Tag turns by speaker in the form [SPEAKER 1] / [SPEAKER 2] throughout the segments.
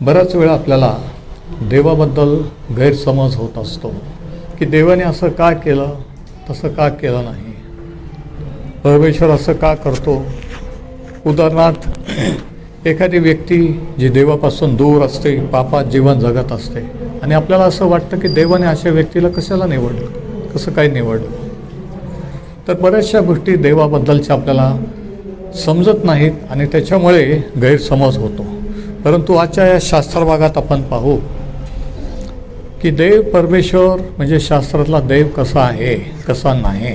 [SPEAKER 1] बऱ्याच वेळा आपल्याला देवाबद्दल गैरसमज होत असतो की देवाने असं का केलं, तसं का केलं नाही, परमेश्वर असं का करतो. उदाहरणार्थ एखादी व्यक्ती जी देवापासून दूर असते, पापात जीवन जगत असते आणि आपल्याला असं वाटतं की देवाने अशा व्यक्तीला कशाला निवडलं, कसं काय निवडलं. तर बऱ्याचशा गोष्टी देवाबद्दलच्या आपल्याला समजत नाहीत आणि त्याच्यामुळे गैरसमज होतो. परंतु आजच्या या शास्त्र भागात आपण पाहू की देव परमेश्वर म्हणजे शास्त्रातला देव कसा आहे, कसा नाही.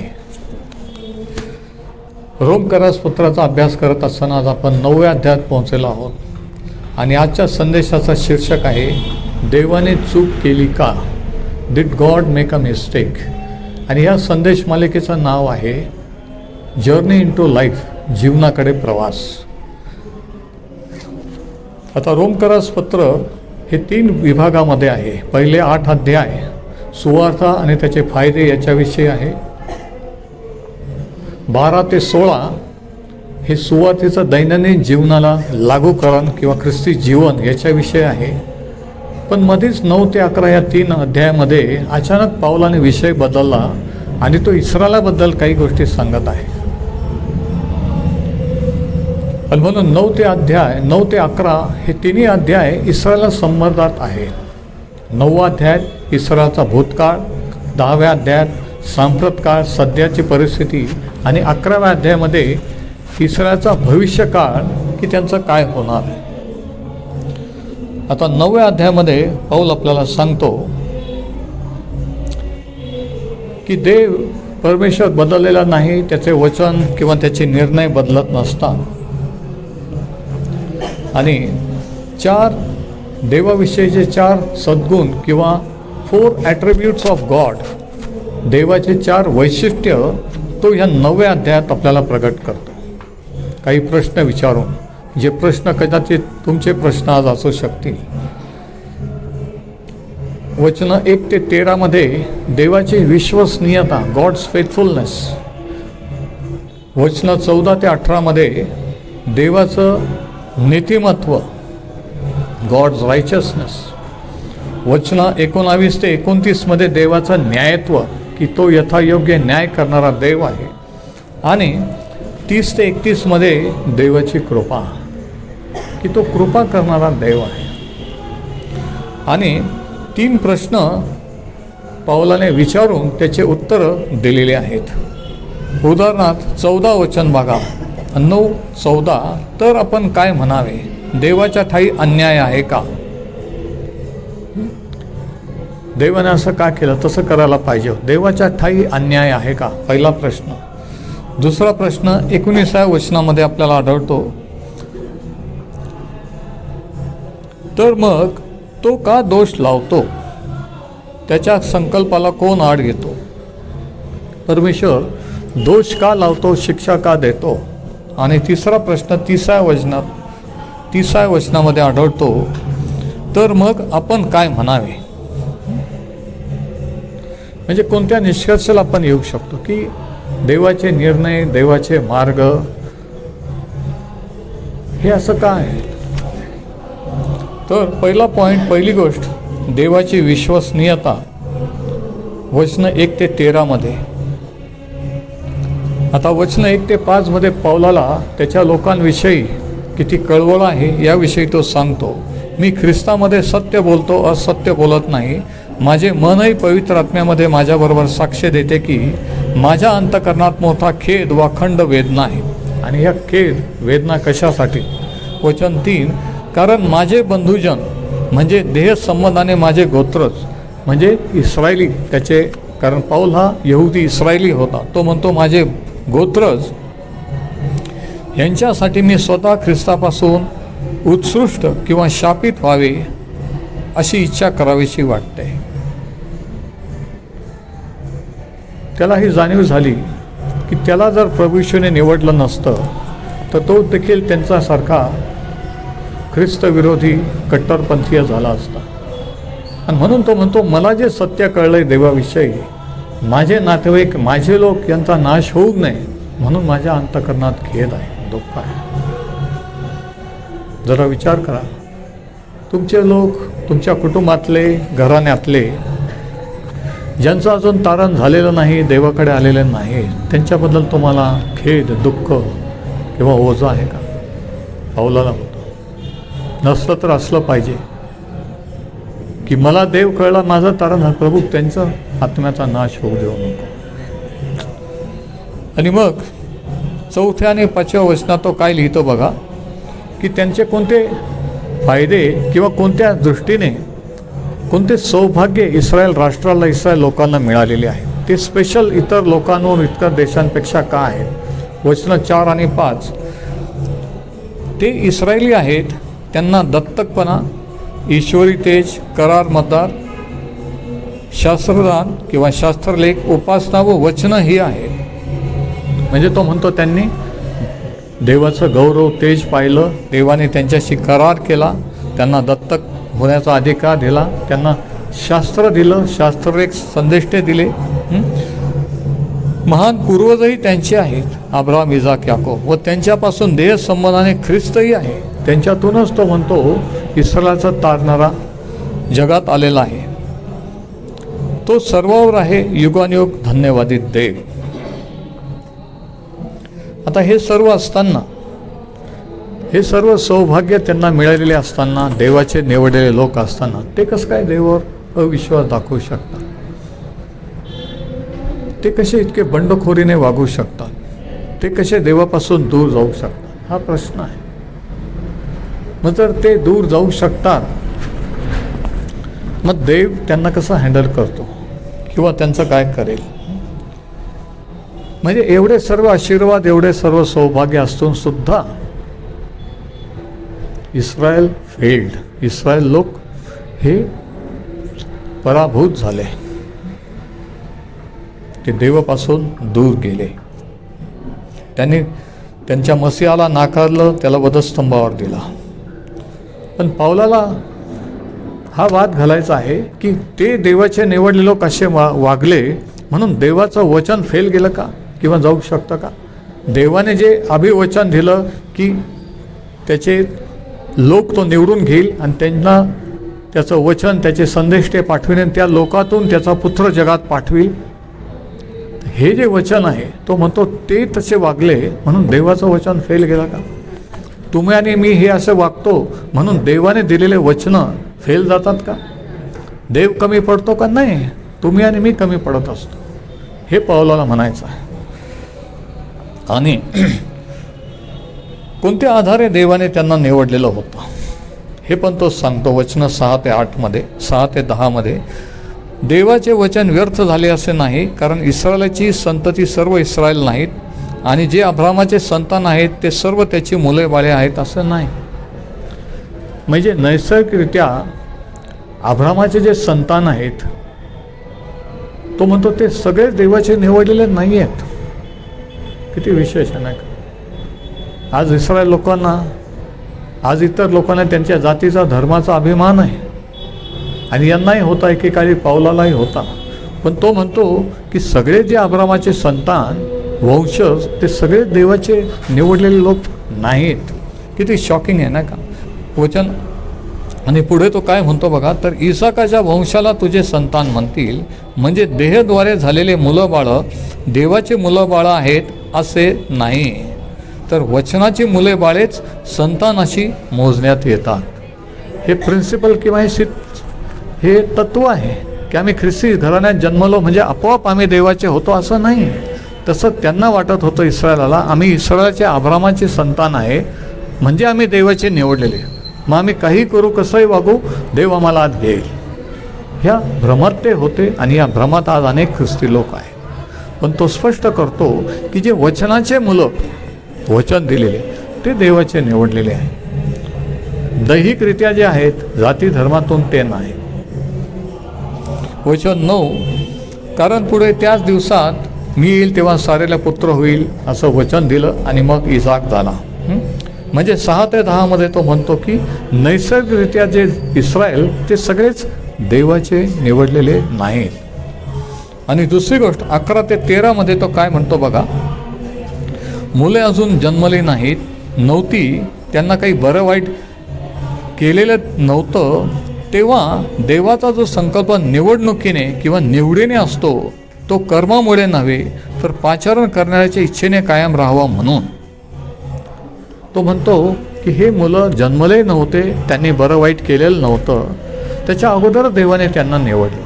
[SPEAKER 1] रोमकरासपत्राचा अभ्यास करत असताना आज आपण 9व्या अध्यायात पोहोचलेलो आहोत आणि आजच्या संदेशाचा शीर्षक आहे देवाने चूक केली का, did God make a mistake. आणि या संदेश मालिकेचं नाव आहे जर्नी इन टू लाईफ, जीवनाकडे प्रवास. आता रोमकरासपत्र हे 3 विभागामध्ये आहे. पहिले 8 अध्याय सुवार्थ आणि त्याचे फायदे याच्याविषयी आहे. 12 ते 16 हे सुवार्थीचं दैनंदिन जीवनाला लागूकरण किंवा ख्रिस्ती जीवन याच्याविषयी आहे. पण मध्येच 9 ते 11 या 3 अध्यायामध्ये अचानक पाऊलाने विषय बदलला आणि तो इस्रायलाबद्दल काही गोष्टी सांगत आहे. आणि म्हणून 9 ते 11 हे 3 अध्याय इस्रायला संबंधात आहेत. 9व्या अध्यायात इस्रायलचा भूतकाळ, 10व्या अध्यायात सांप्रतकाळ, सध्याची परिस्थिती आणि 11व्या अध्यायामध्ये इस्रायलचा भविष्यकाळ की त्यांचं काय होणार आहे. आता 9व्या अध्यायामध्ये पौल आपल्याला सांगतो की देव परमेश्वर बदललेला नाही, त्याचे वचन किंवा त्याचे निर्णय बदलत नसतात. आणि 4 देवाविषयीचे 4 सद्गुण किंवा 4 ॲट्रिब्यूट्स ऑफ गॉड, देवाचे 4 वैशिष्ट्य तो ह्या 9व्या अध्यायात आपल्याला प्रगट करतो. काही प्रश्न विचारून, जे प्रश्न कदाचित तुमचे प्रश्न आज असू शकतील. वचन 1 ते 13 मध्ये देवाची विश्वसनीयता, गॉड्स फेथफुलनेस. वचन 14 ते 18 मध्ये देवाचं नीतिमत्व, गॉड्स रायचसनेस. वचन 19 ते 29 मध्ये देवाचं न्यायत्व की तो यथायोग्य न्याय करणारा देव आहे. आणि 30 ते 31 मध्ये देवाची कृपा की तो कृपा करणारा देव आहे. आणि 3 प्रश्न पौलाने विचारून त्याचे उत्तरं दिलेले आहेत. उदाहरणार्थ 14 वचन बघा, 9:14. तर आपण काय म्हणावे, देवाच्या ठाई अन्याय आहे का. देवाने असं का केलं, तसं करायला पाहिजे. देवाच्या ठाई अन्याय आहे का, पहिला प्रश्न. दुसरा प्रश्न 19व्या वचनामध्ये आपल्याला आढळतो, तर मग तो का दोष लावतो, त्याच्या संकल्पाला कोण आड घेतो. परमेश्वर दोष का लावतो, शिक्षा का देतो. आणि तिसरा प्रश्न 30व्या वचनामध्ये आढळतो, तर मग आपण काय म्हणावे. म्हणजे कोणत्या निष्कर्षाला आपण येऊ शकतो की देवाचे निर्णय, देवाचे मार्ग हे असं का आहे. तर पहिला पॉईंट, पहिली गोष्ट देवाची विश्वसनीयता. वचन 1 ते 13 मध्ये. आता वचन 1 ते 5 मध्ये पौलाला त्याच्या लोकांविषयी किती कळवळ आहे याविषयी तो सांगतो. मी ख्रिस्तामध्ये सत्य बोलतो, असत्य बोलत नाही. माझे मनही पवित्र आत्म्यामध्ये माझ्याबरोबर साक्ष देते की माझ्या अंतःकरणात मोठा खेद व अखंड वेदना आहे. आणि ह्या खेद वेदना कशासाठी. वचन 3, कारण माझे बंधुजन म्हणजे देह संबंधाने माझे गोत्रच म्हणजे इस्रायली, त्याचे कारण पौल हा यहुदी इस्रायली होता. तो म्हणतो माझे गोत्रज यांच्यासाठी मी स्वतः ख्रिस्तापासून उत्सृष्ट किंवा शापित व्हावे अशी इच्छा करावीशी वाटते. त्याला ही जाणीव झाली की त्याला जर प्रभू येशूने निवडलं नसतं तर तो देखील त्यांच्यासारखा ख्रिस्तविरोधी कट्टरपंथीय झाला असता. आणि म्हणून तो म्हणतो मला जे सत्य कळलंय देवाविषयी, माझे नातेवाईक, माझे लोक यांचा नाश होऊ नये म्हणून माझ्या अंतःकरणात खेद आहे, दुःख आहे. जरा विचार करा, तुमचे लोक, तुमच्या कुटुंबातले, घराण्यातले, ज्यांचं अजून तारण झालेलं नाही, देवाकडे आलेले नाही, त्यांच्याबद्दल तुम्हाला खेद, दुःख किंवा ओझं आहे का? पावलाला होतं. नसलं तर असलं पाहिजे की मला देव कळला, माझं तारण हा प्रभू त्यांचं आत्म्याचा नाश होऊ देऊ नको. आणि मग 4 आणि 5 वचनात तो काय लिहितो बघा, की त्यांचे कोणते फायदे किंवा कोणत्या दृष्टीने कोणते सौभाग्य इस्रायल राष्ट्राला, इस्रायल लोकांना मिळालेले आहे. ते स्पेशल इतर लोकांवर, इतर देशांपेक्षा का आहे? वचनं 4 आणि 5, ते इस्रायली आहेत, त्यांना दत्तकपणा, ईश्वरी तेज, करार, मतदार, शास्त्रदान किंवा शास्त्रलेख, उपासना व वचनं ही आहेत. म्हणजे तो म्हणतो त्यांनी देवाचं गौरव, तेज पाहिलं, देवाने त्यांच्याशी करार केला, त्यांना दत्तक होण्याचा अधिकार दिला, त्यांना शास्त्र दिलं, शास्त्रलेख, संदेष्टे दिले. महान पूर्वजही त्यांचे आहेत, अब्राहम, इसाक, याकोब, व त्यांच्यापासून देह संबंधाने ख्रिस्तही आहे. त्यांच्यातूनच तो म्हणतो इस्रायलाचा तारणारा जगात आलेला आहे. तो सर्वावर आहे, युगानुयुग धन्यवादी देव. आता हे सर्व असताना, हे सर्व सौभाग्य त्यांना मिळालेले असताना, देवाचे निवडलेले लोक असताना, ते कसं काय देवावर अविश्वास दाखवू शकतात? ते कसे इतके बंडखोरीने वागू शकतात? ते कसे देवापासून दूर जाऊ शकतात? हा प्रश्न आहे. मग जर ते दूर जाऊ शकतात, मग देव त्यांना कसं हँडल करतो किंवा त्यांचं काय करेल? म्हणजे एवढे सर्व आशीर्वाद, एवढे सर्व सौभाग्य असून सुद्धा इस्रायल फेल्ड, इस्रायल लोक हे पराभूत झाले, ते देवापासून दूर गेले. त्यांनी त्यांच्या मसीहाला नाकारलं, त्याला वधस्तंभावर दिला. पण पावलाला हा वाद घालायचा आहे की ते देवाचे निवडलेले लोक असे वागले म्हणून देवाचं वचन फेल गेलं का किंवा जाऊ शकतं का? देवाने जे अभिवचन दिलं की त्याचे लोक तो निवडून घेईल आणि त्यांना त्याचं वचन, त्याचे संदेश ते पाठविणे, त्या लोकातून त्याचा पुत्र जगात पाठविल, हे जे वचन आहे तो म्हणतो ते तसे वागले म्हणून देवाचं वचन फेल गेलं का? तुम्ही आणि मी हे असं वागतो म्हणून देवाने दिलेले वचनं फेल जातात का? देव कमी पडतो का? नाही, तुम्ही आणि मी कमी पडत असतो, हे पावलाला म्हणायचं आहे. आणि कोणत्या आधारे देवाने त्यांना निवडलेलं होतं हे पण तो सांगतो. वचनं 6 ते 8 मध्ये, 6 ते 10 मध्ये, देवाचे वचन व्यर्थ झाले असे नाही, कारण इस्रायलाची संतती सर्व इस्रायल नाहीत, आणि जे अब्रामाचे संतान आहेत ते सर्व त्याची मुले बाळे आहेत असं नाही. म्हणजे नैसर्गिकरित्या अब्रामाचे जे संतान आहेत, तो म्हणतो ते सगळे देवाचे निवडलेले नाही आहेत. किती विशेष आहे ना? आज इस्रायल लोकांना, आज इतर लोकांना त्यांच्या जातीचा, धर्माचा अभिमान आहे, आणि यांनाही होता, एकेकाळी पावलालाही होता. पण तो म्हणतो की सगळे जे अब्रामाचे संतान, वंशज, ते सगळे देवाचे निवडलेले लोक नाहीत. किती शॉकिंग आहे ना का वचन? आणि पुढे तो काय म्हणतो बघा, तर इसाकाच्या वंशाला तुझे संतान म्हणतील, म्हणजे देहद्वारे झालेले मुलं बाळं देवाचे मुलं बाळं आहेत असे नाही, तर वचनाची मुले बाळेच संतानाशी मोजण्यात येतात. हे प्रिन्सिपल किंवा हे तत्व आहे की आम्ही ख्रिस्ती घराण्यात जन्मलो म्हणजे आपोआप आम्ही देवाचे होतो असं नाही. तसं त्यांना वाटत होतं इस्रायलाला, आम्ही इस्रायलाच्या अब्रामाचे संतान आहे म्हणजे आम्ही देवाचे निवडलेले, मग आम्ही काही करू, कसंही वागू, देव आम्हाला आत घेईल. ह्या भ्रमात ते होते, आणि या भ्रमात आज अनेक ख्रिस्ती लोक आहेत. पण तो स्पष्ट करतो की जे वचनाचे मुलं, वचन दिलेले, ते देवाचे निवडलेले आहे. दैहिकरित्या जे आहेत, जाती धर्मातून ते नाही. वचन 9, कारण पुढे त्याच दिवसात मी येईल तेव्हा सारेला पुत्र होईल असं वचन दिलं, आणि मग इसाक झाला. म्हणजे 6 ते 10 मध्ये तो म्हणतो की नैसर्गिकरित्या जे इस्रायल ते सगळेच देवाचे निवडलेले नाहीत. आणि दुसरी गोष्ट 11 ते 13 मध्ये तो काय म्हणतो बघा, मुले अजून जन्मले नाहीत, नव्हती, त्यांना काही बरं वाईट केलेलं नव्हतं, तेव्हा देवाचा जो संकल्प निवडणुकीने किंवा निवडीने असतो तो कर्मामुळे नव्हे तर पाचारण करण्याच्या इच्छेने कायम राहावा म्हणून. तो म्हणतो की हे मुलं जन्मले नव्हते, त्यांनी बरं वाईट केलेलं नव्हतं, त्याच्या अगोदर देवाने त्यांना निवडलं.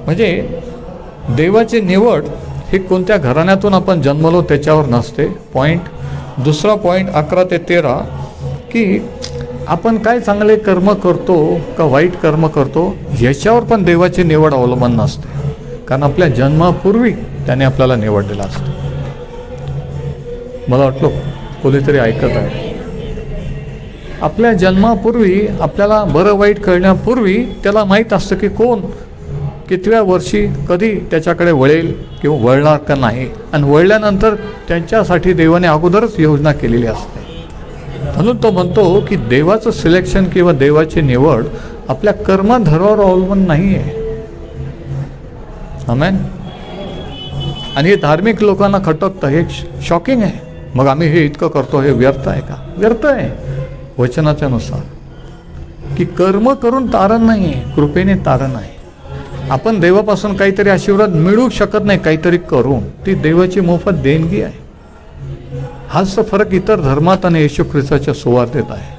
[SPEAKER 1] म्हणजे देवाची निवड ही कोणत्या घराण्यातून आपण जन्मलो त्याच्यावर नसते. पॉईंट दुसरा, पॉईंट 11 ते 13, की आपण काय चांगले कर्म करतो का वाईट कर्म करतो ह्याच्यावर पण देवाची निवड अवलंबून नसते, कारण आपल्या जन्मापूर्वी त्याने आपल्याला निवडलेलं असतं. मला वाटलं कोणीतरी ऐकत आहे. आपल्या जन्मापूर्वी आपल्याला बरं वाईट कळण्यापूर्वी त्याला माहीत असतं की कोण कितव्या वर्षी कधी त्याच्याकडे वळेल किंवा वळणार का नाही, आणि वळल्यानंतर त्यांच्यासाठी देवाने अगोदरच योजना केलेली असते. म्हणून तो म्हणतो की देवाचं सिलेक्शन किंवा देवाची निवड आपल्या कर्मधर्मावर अवलंबून नाही आहे. आमेन. आणि हे धार्मिक लोकांना खटकतं, हे शॉकिंग आहे. मग आम्ही हे इतकं करतो, हे व्यर्थ आहे का? व्यर्थ आहे वचनाच्या नुसार, की कर्म करून तारण नाही आहे, कृपेने तारण आहे. आपण देवापासून काहीतरी आशीर्वाद मिळू शकत नाही काहीतरी करून, ती देवाची मोफत देणगी आहे. हाच तर फरक इतर धर्मात आणि येशू ख्रिस्ताच्या सुवार्तेत आहे.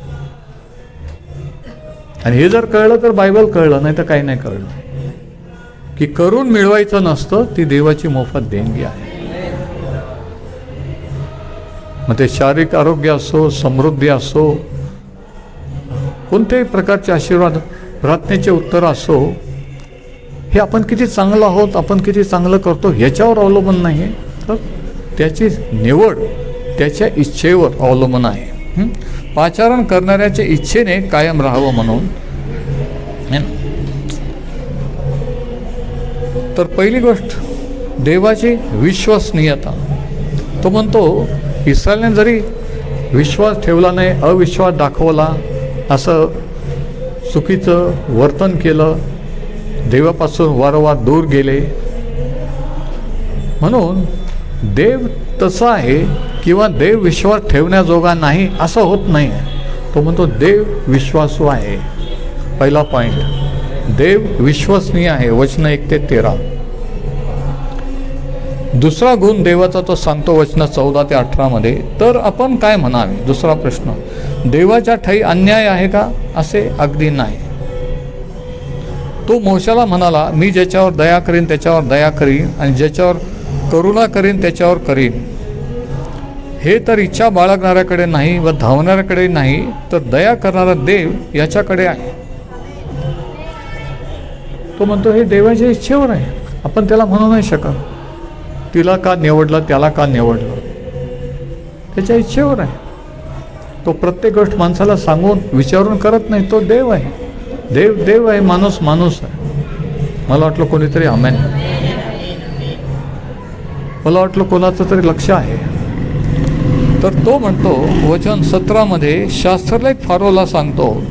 [SPEAKER 1] आणि हे जर कळलं तर बायबल कळलं, नाही तर काही नाही कळलं, की करून मिळवायचं नसतं, ती देवाची मोफत देणगी आहे. मग ते शारीरिक आरोग्य असो, समृद्धी असो, कोणत्याही प्रकारचे आशीर्वाद, प्रार्थनेचे उत्तर असो, हे आपण किती चांगलं आहोत, आपण किती चांगलं करतो ह्याच्यावर अवलंबून नाही आहे, तर त्याची निवड त्याच्या इच्छेवर अवलंबून आहे. पाचारण करणाऱ्याच्या इच्छेने कायम राहावं म्हणून. तर पहिली गोष्ट देवाची विश्वसनीयता. तो म्हणतो इस्रायलने जरी विश्वास ठेवला नाही, अविश्वास दाखवला, असं चुकीचं वर्तन केलं, देवापासून वारंवार दूर गेले, म्हणून देव तसा आहे किंवा देव विश्वास ठेवण्याजोगा नाही असं होत नाही. तो म्हणतो देव विश्वासू आहे. पहिला पॉईंट, देव विश्वसनीय आहे. वचन 1 ते 13. दुसरा गुण देवाचा तो सांगतो वचन 14 ते 18 मध्ये. तर आपण काय म्हणावे? दुसरा प्रश्न, देवाच्या ठाई अन्याय आहे का? असे अगदी नाही. तो मोशाला म्हणाला, मी ज्याच्यावर दया करीन त्याच्यावर दया करीन, आणि ज्याच्यावर करुणा करीन त्याच्यावर करीन. हे तर इच्छा बाळगणाऱ्याकडे नाही व धावणाऱ्याकडे नाही, तर दया करणारा देव याच्याकडे आहे. तो म्हणतो हे देवाच्या इच्छेवर आहे. आपण त्याला म्हणू नाही शकत तिला का निवडलं, त्याला का निवडलं, त्याच्या इच्छेवर आहे. तो प्रत्येक गोष्ट माणसाला सांगून विचारून करत नाही. तो देव आहे. देव देव आहे, माणूस माणूस आहे. मला वाटलं कोणीतरी आमेन. मला वाटलं कोणाचं तरी लक्ष आहे. तर तो म्हणतो वचन 17 मध्ये, शास्त्रलेख फारोला सांगतो,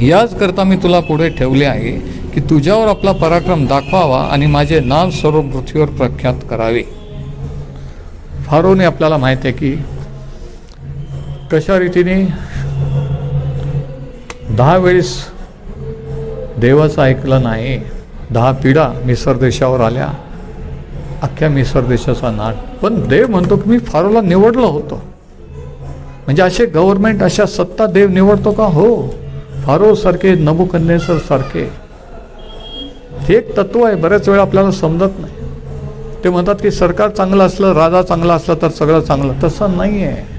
[SPEAKER 1] याच करता मी तुला पुढे ठेवले आहे की तुझ्यावर आपला पराक्रम दाखवावा आणि माझे नाव सर्व पृथ्वीवर प्रख्यात करावे. फारोने आपल्याला माहिती आहे की कशा रीतीने 10 वेळेस देवाचं ऐकलं नाही. 10 पिढा मिसर देशावर आल्या, अख्ख्या मिसर देशाचा नाट. पण देव म्हणतो की मी फारोला निवडलं होतं. म्हणजे असे गव्हर्नमेंट, अशा सत्ता देव निवडतो का? हो. फारो सारखे, नबुकदनेसर सारखे. हे एक तत्व आहे, बऱ्याच वेळा आपल्याला समजत नाही. ते म्हणतात की सरकार चांगलं असलं, राजा चांगला असला तर सगळं चांगलं. तसं नाही आहे.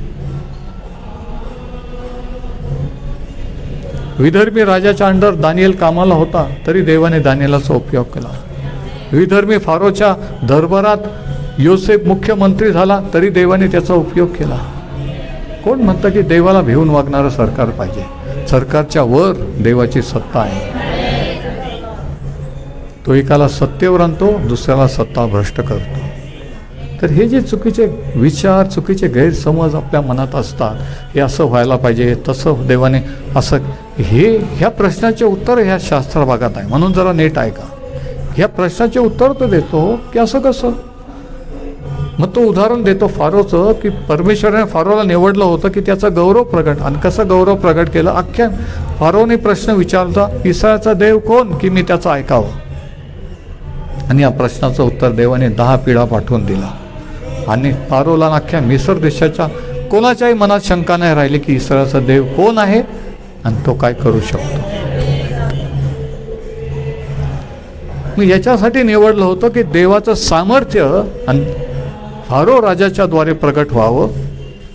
[SPEAKER 1] विधर्मी राजाच्या अंडर दानिएल कामाला होता, तरी देवाने दानिएलाचा उपयोग केला. विधर्मी फारोच्या दरबारात योसेफ मुख्यमंत्री झाला, तरी देवाने त्याचा उपयोग केला. कोण म्हणतं की देवाला भिवून वागणारं सरकार पाहिजे? सरकारच्या वर देवाची सत्ता आहे. तो एकाला सत्तेवर आणतो, दुसऱ्याला सत्ता भ्रष्ट करतो. तर हे जे चुकीचे विचार, चुकीचे गैरसमज आपल्या मनात असतात, हे असं व्हायला पाहिजे, तसं देवाने असं, ह्या प्रश्नाचे उत्तर ह्या शास्त्र भागात आहे. म्हणून जरा नीट ऐका. ह्या प्रश्नाचे उत्तर तो देतो की असं कसं? मग तो उदाहरण देतो फारोचं, की परमेश्वराने फारोला निवडलं होतं की त्याचा गौरव प्रगट. आणि कसं गौरव प्रगट केलं? अख्ख्या फारोने प्रश्न विचारला, इस्रायलचा देव कोण, की मी त्याचं ऐकावं. आणि या प्रश्नाचं उत्तर देवाने 10 पिढा पाठवून दिला. आणि फारोला अख्ख्या मिस्र देशाच्या कोणाच्याही मनात शंका नाही राहिली की इस्रायलचा देव कोण आहे आणि तो काय करू शकतो. मी याच्यासाठी निवडलं होतं की देवाचं सामर्थ्य आणि फारो राजाच्या द्वारे प्रगट व्हावं,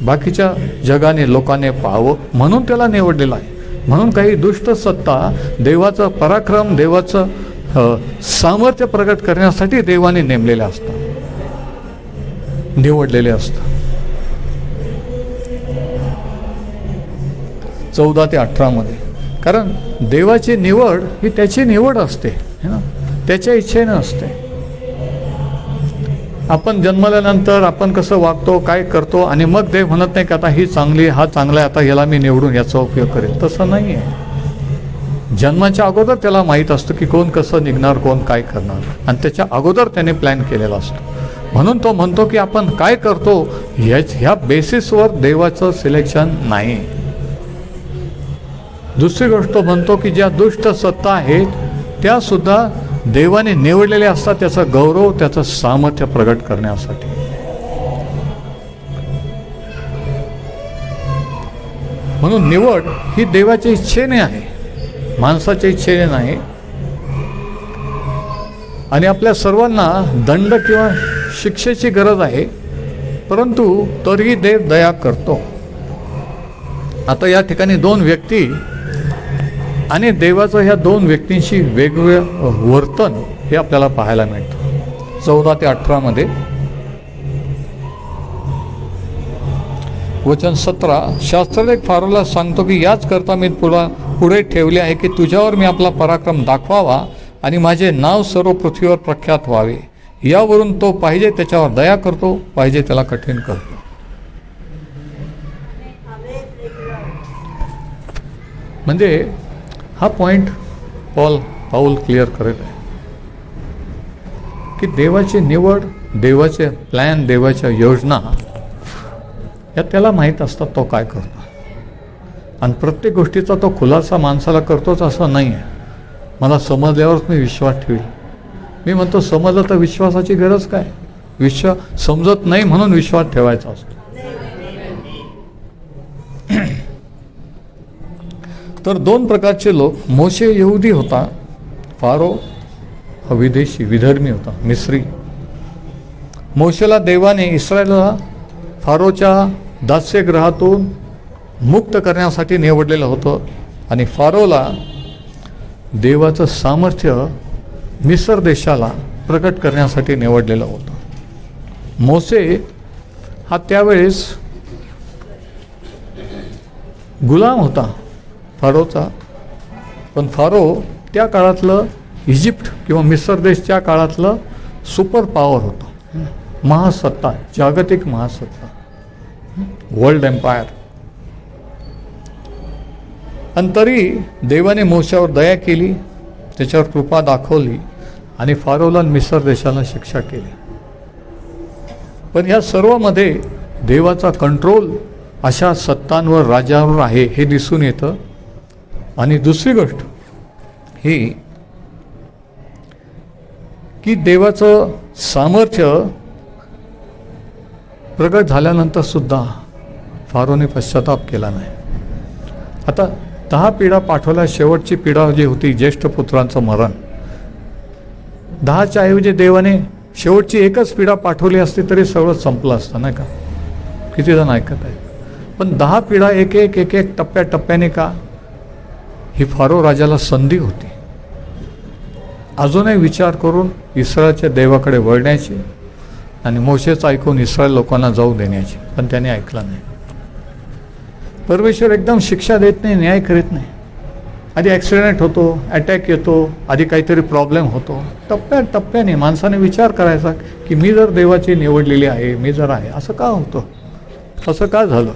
[SPEAKER 1] बाकीच्या जगाने लोकांनी पाहावं, म्हणून त्याला निवडलेलं आहे. म्हणून काही दुष्ट सत्ता देवाचं पराक्रम, देवाचं सामर्थ्य प्रगट करण्यासाठी देवाने नेमलेले असतात, निवडलेले असतात. 14 ते 18 मध्ये. कारण देवाची निवड ही त्याची निवड असते, है ना, त्याच्या इच्छेने असते. आपण जन्मल्यानंतर आपण कसं वागतो, काय करतो, आणि मग देव म्हणत नाही की आता ही चांगली, हा चांगला आहे, आता याला मी निवडून याचा उपयोग करेल. तसं नाही आहे. जन्माच्या अगोदर त्याला माहीत असतं की कोण कसं निघणार, कोण काय करणार, आणि त्याच्या अगोदर त्याने प्लॅन केलेला असतो. म्हणून तो म्हणतो की आपण काय करतो ह्या बेसिसवर देवाचं सिलेक्शन नाही. दुसरी गोष्ट म्हणतो की ज्या दुष्ट सत्ता आहेत त्या सुद्धा देवाने निवडलेल्या असतात, त्याचा गौरव, त्याचं सामर्थ्य प्रगट करण्यासाठी. म्हणून निवड ही देवाच्या इच्छेने आहे, माणसाच्या इच्छेने नाही. आणि आपल्या सर्वांना दंड किंवा शिक्षेची गरज आहे, परंतु तरीही देव दया करतो. आता या ठिकाणी 2 व्यक्ती आणि देवाचं ह्या 2 व्यक्तींशी वेगवेगळं वर्तन हे आपल्याला पाहायला मिळतं. 14 ते 18 मध्ये वचन 17. शास्त्रलेख फारोला सांगतो की याच करता मी तुला पुढे ठेवले आहे की तुझ्यावर मी आपला पराक्रम दाखवावा आणि माझे नाव सर्व पृथ्वीवर प्रख्यात व्हावे. यावरून तो पाहिजे त्याच्यावर दया करतो, पाहिजे त्याला कठीण करतो. म्हणजे हा पॉइंट पाऊल क्लिअर करत आहे की देवाची निवड, देवाचे प्लॅन, देवाच्या योजना या त्याला माहीत असतात तो काय करतो. आणि प्रत्येक गोष्टीचा तो खुलासा माणसाला करतोच असं नाही आहे. मला समजल्यावरच मी विश्वास ठेवील. मी म्हणतो समजलं तर विश्वासाची गरज काय? विश्वास समजत नाही म्हणून विश्वास ठेवायचा असतो. तर 2 प्रकारचे लोक. मोशे यहुदी होता, फारो हा विदेशी विधर्मी होता, मिस्री. मोशेला देवाने इस्रायलला फारोच्या दास्यगृहातून मुक्त करण्यासाठी निवडलेलं होतं आणि फारोला देवाचं सामर्थ्य मिस्र देशाला प्रकट करण्यासाठी निवडलेलं होतं. मोसे हा त्यावेळेस गुलाम होता फारोचा, पण फारो त्या काळातलं इजिप्त किंवा मिस्र देश त्या काळातलं सुपर पॉवर होतं, महासत्ता, जागतिक महासत्ता, वर्ल्ड एम्पायर. आणि तरी देवाने मोशावर दया केली, त्याच्यावर कृपा दाखवली आणि फारोला मिस्र देशाला शिक्षा केली. पण या सर्वामध्ये देवाचा कंट्रोल अशा सत्तांवर, राजांवर आहे हे दिसून येतं. आणि दुसरी गोष्ट ही की देवाचं सामर्थ्य प्रगट झाल्यानंतर सुद्धा फारोने पश्चाताप केला नाही. आता 10 पिढा पाठवल्या, शेवटची पिढा जी होती ज्येष्ठ पुत्रांचं मरण, 10च्या ऐवजी देवाने शेवटची एकच पिढा पाठवली असती तरी सगळं संपलं असतं, नाही का? किती जण ऐकत आहेत. पण 10 पिढा एक एक टप्प्याटप्प्याने का? ही फारो राजाला संधी होती अजूनही विचार करून इस्रायलच्या देवाकडे वळण्याची आणि मोशेचं ऐकून इस्रायल लोकांना जाऊ देण्याची, पण त्याने ऐकलं नाही. परमेश्वर एकदम शिक्षा देत नाही, न्याय करीत नाही. आधी ॲक्सिडेंट होतो, अटॅक येतो, आधी काहीतरी प्रॉब्लेम होतो. टप्प्याटप्प्याने माणसाने विचार करायचा की मी जर देवाची निवडलेली आहे, मी जर आहे, असं का होतं, असं का झालं?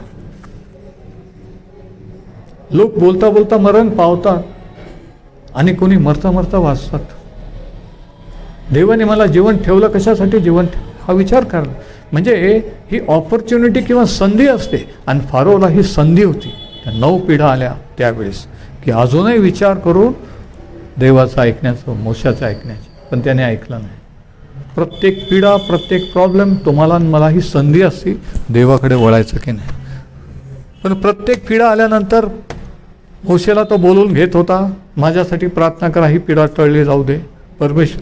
[SPEAKER 1] लोक बोलता बोलता मरण पावतात आणि कोणी मरता मरता वाचतात. देवाने मला जीवन ठेवलं, कशासाठी जीवन हा विचार करा. म्हणजे ही ऑपॉर्च्युनिटी किंवा संधी असते. आणि फारोला ही संधी होती. त्या 9 पिढ्या आल्या त्यावेळेस की अजूनही विचार करून देवाचं ऐकण्याचं, मोशाचं ऐकण्याचं, पण त्याने ऐकलं नाही. प्रत्येक पिढा, प्रत्येक प्रॉब्लेम तुम्हाला आणि मला ही संधी असते देवाकडे वळायचं की नाही. पण प्रत्येक पिढा आल्यानंतर मोशेला तो बोलून घेत होता, माझ्यासाठी प्रार्थना करा, ही पिढा टळली जाऊ दे.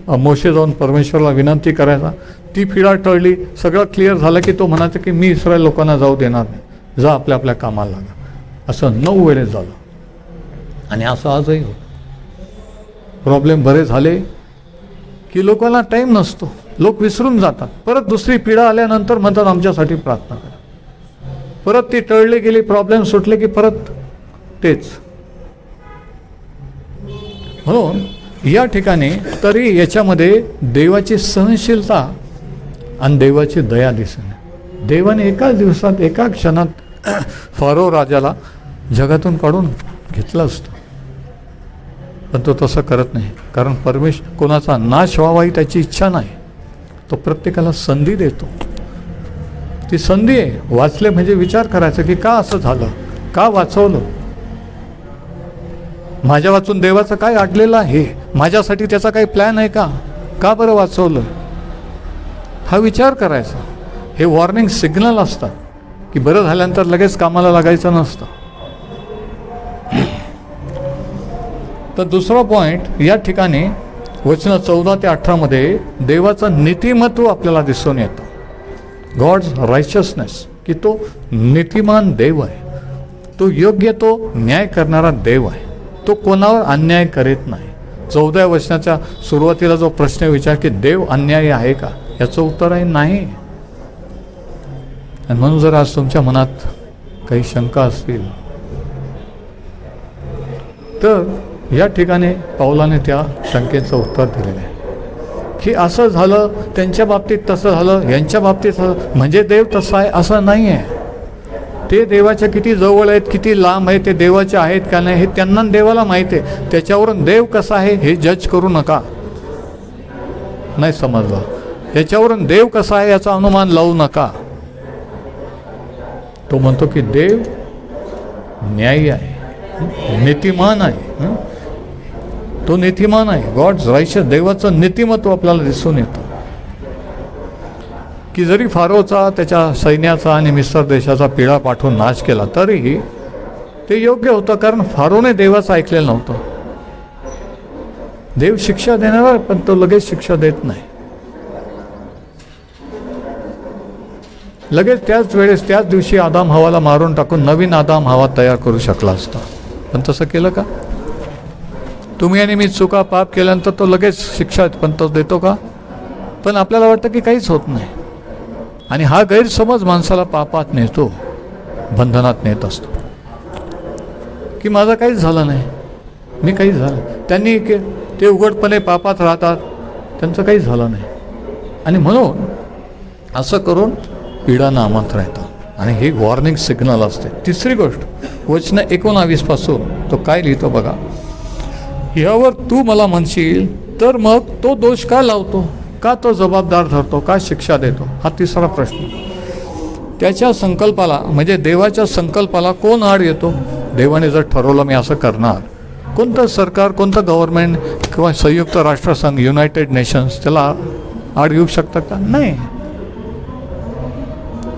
[SPEAKER 1] मोशे जाऊन परमेश्वरला विनंती करायचा, ती पिढा टळली, सगळं क्लिअर झालं की तो म्हणायचं की मी इस्रायल लोकांना जाऊ देणार नाही, जा आपल्या आपल्या कामाला लागा. असं 9 वेळेस झालं. आणि असं आजही होतं. प्रॉब्लेम बरे झाले की लोकांना टाईम नसतो, लोक विसरून जातात. परत दुसरी पिढा आल्यानंतर म्हणतात आमच्यासाठी प्रार्थना करा. परत ती टळली गेली, प्रॉब्लेम सुटले की परत तेच. म्हणून या ठिकाणी तरी याच्यामध्ये देवाची सहनशीलता आणि देवाची दया दिसणे. देवाने एकाच दिवसात, एका क्षणात फारो राजाला जगातून काढून घेतलं असतं, पण तो तसं करत नाही. कारण कोणाचा नाश व्हावा ही त्याची इच्छा नाही. तो प्रत्येकाला संधी देतो. ती संधी आहे. वाचले म्हणजे विचार करायचा की का असं झालं, का वाचवलं, माझ्या वाचून देवाचं काय अडलेलं आहे, माझ्यासाठी त्याचा काही प्लॅन आहे का बरं वाचवलं, हा विचार करायचा. हे वॉर्निंग सिग्नल असतात की बरं झाल्यानंतर लगेच कामाला लागायचं नसतं. तर दुसरा पॉईंट या ठिकाणी वचन 14 ते 18 मध्ये देवाचं नीतिमत्व आपल्याला दिसून येतं. गॉड्स रायचियसनेस, की तो नीतिमान देव आहे, तो योग्य, तो न्याय करणारा देव आहे, तो कोणावर अन्याय करीत नाही. 14व्या वचनाच्या सुरुवातीला जो प्रश्न विचार की देव अन्यायी आहे का, याचं उत्तर आहे नाही. आणि म्हणून जर आज तुमच्या मनात काही शंका असतील तर या ठिकाणी पौलाने त्या शंकेचं उत्तर दिलेलं आहे की असं झालं, त्यांच्या बाबतीत तसं झालं, यांच्या बाबतीत म्हणजे देव तसं आहे असं नाही आहे. ते देवाच्या किती जवळ आहेत, किती लांब आहे, ते देवाचे आहेत का नाही हे त्यांना देवाला माहिती आहे. त्याच्यावरून देव कसा आहे हे जज करू नका. नाही समजलं, याच्यावरून देव कसा आहे याचा अनुमान लावू नका. तो म्हणतो की देव न्यायी आहे, नीतिमान आहे. तो नीतिमान आहे. गॉड्स रायचियस, देवाचं नीतिमत्व आपल्याला दिसून येतं. की जरी फारोचा, त्याच्या सैन्याचा आणि मिस्र देशाचा पिढा पाठवून नाश केला तरीही ते योग्य होतं, कारण फारोने देवाचं ऐकलेलं नव्हतं. देव शिक्षा देणार, पण तो लगेच शिक्षा देत नाही. लगेच त्याच वेळेस, त्याच दिवशी आदाम हवाला मारून टाकून नवीन आदाम हवा तयार करू शकला असता, पण तसं केलं का? तुम्ही आणि मी चुका, पाप केल्यानंतर तो लगेच शिक्षा पण तो देतो का? पण आपल्याला वाटतं की काहीच होत नाही. आणि हा गैरसमज माणसाला पापात नेतो, बंधनात नेत असतो की माझं काहीच झालं नाही, मी काहीच झालं. त्यांनी ते उघडपणे पापात राहतात, त्यांचं काहीच झालं नाही. आणि म्हणून असं करून पिढांना आमंत्रण येतं. आणि ही वॉर्निंग सिग्नल असते. तिसरी गोष्ट, वचन 19 पासून तो काय लिहितो बघा. यावर तू मला म्हणशील तर मग तो दोष का लावतो, का तो जबाबदार धरतो, का शिक्षा देतो, हा तिसरा प्रश्न. त्याच्या संकल्पाला म्हणजे देवाच्या संकल्पाला कोण आड येतो? देवाने जर ठरवलं मी असं करणार, कोणतं सरकार, कोणतं गव्हर्नमेंट किंवा संयुक्त राष्ट्रसंघ, युनायटेड नेशन्स त्याला आड येऊ शकतात का? नाही.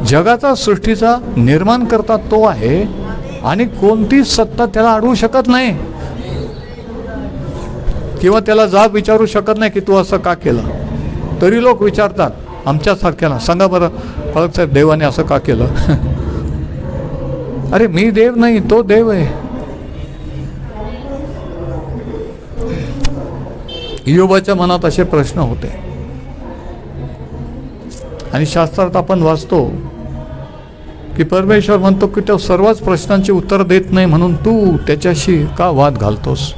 [SPEAKER 1] जगाचा, सृष्टीचा निर्माण करता तो आहे आणि कोणतीच सत्ता त्याला अडवू शकत नाही किंवा त्याला जाब विचारू शकत नाही की तू असं का केलं. तरी लोक विचारतात आमच्यासारख्याला, सांगा बरं फळक साहेब देवाने असं का केलं? अरे मी देव नाही, तो देव आहे. इयोबाच्या मनात असे प्रश्न होते आणि शास्त्रात आपण वाचतो की परमेश्वर म्हणतो की तो सर्वच प्रश्नांची उत्तर देत नाही, म्हणून तू त्याच्याशी का वाद घालतोस?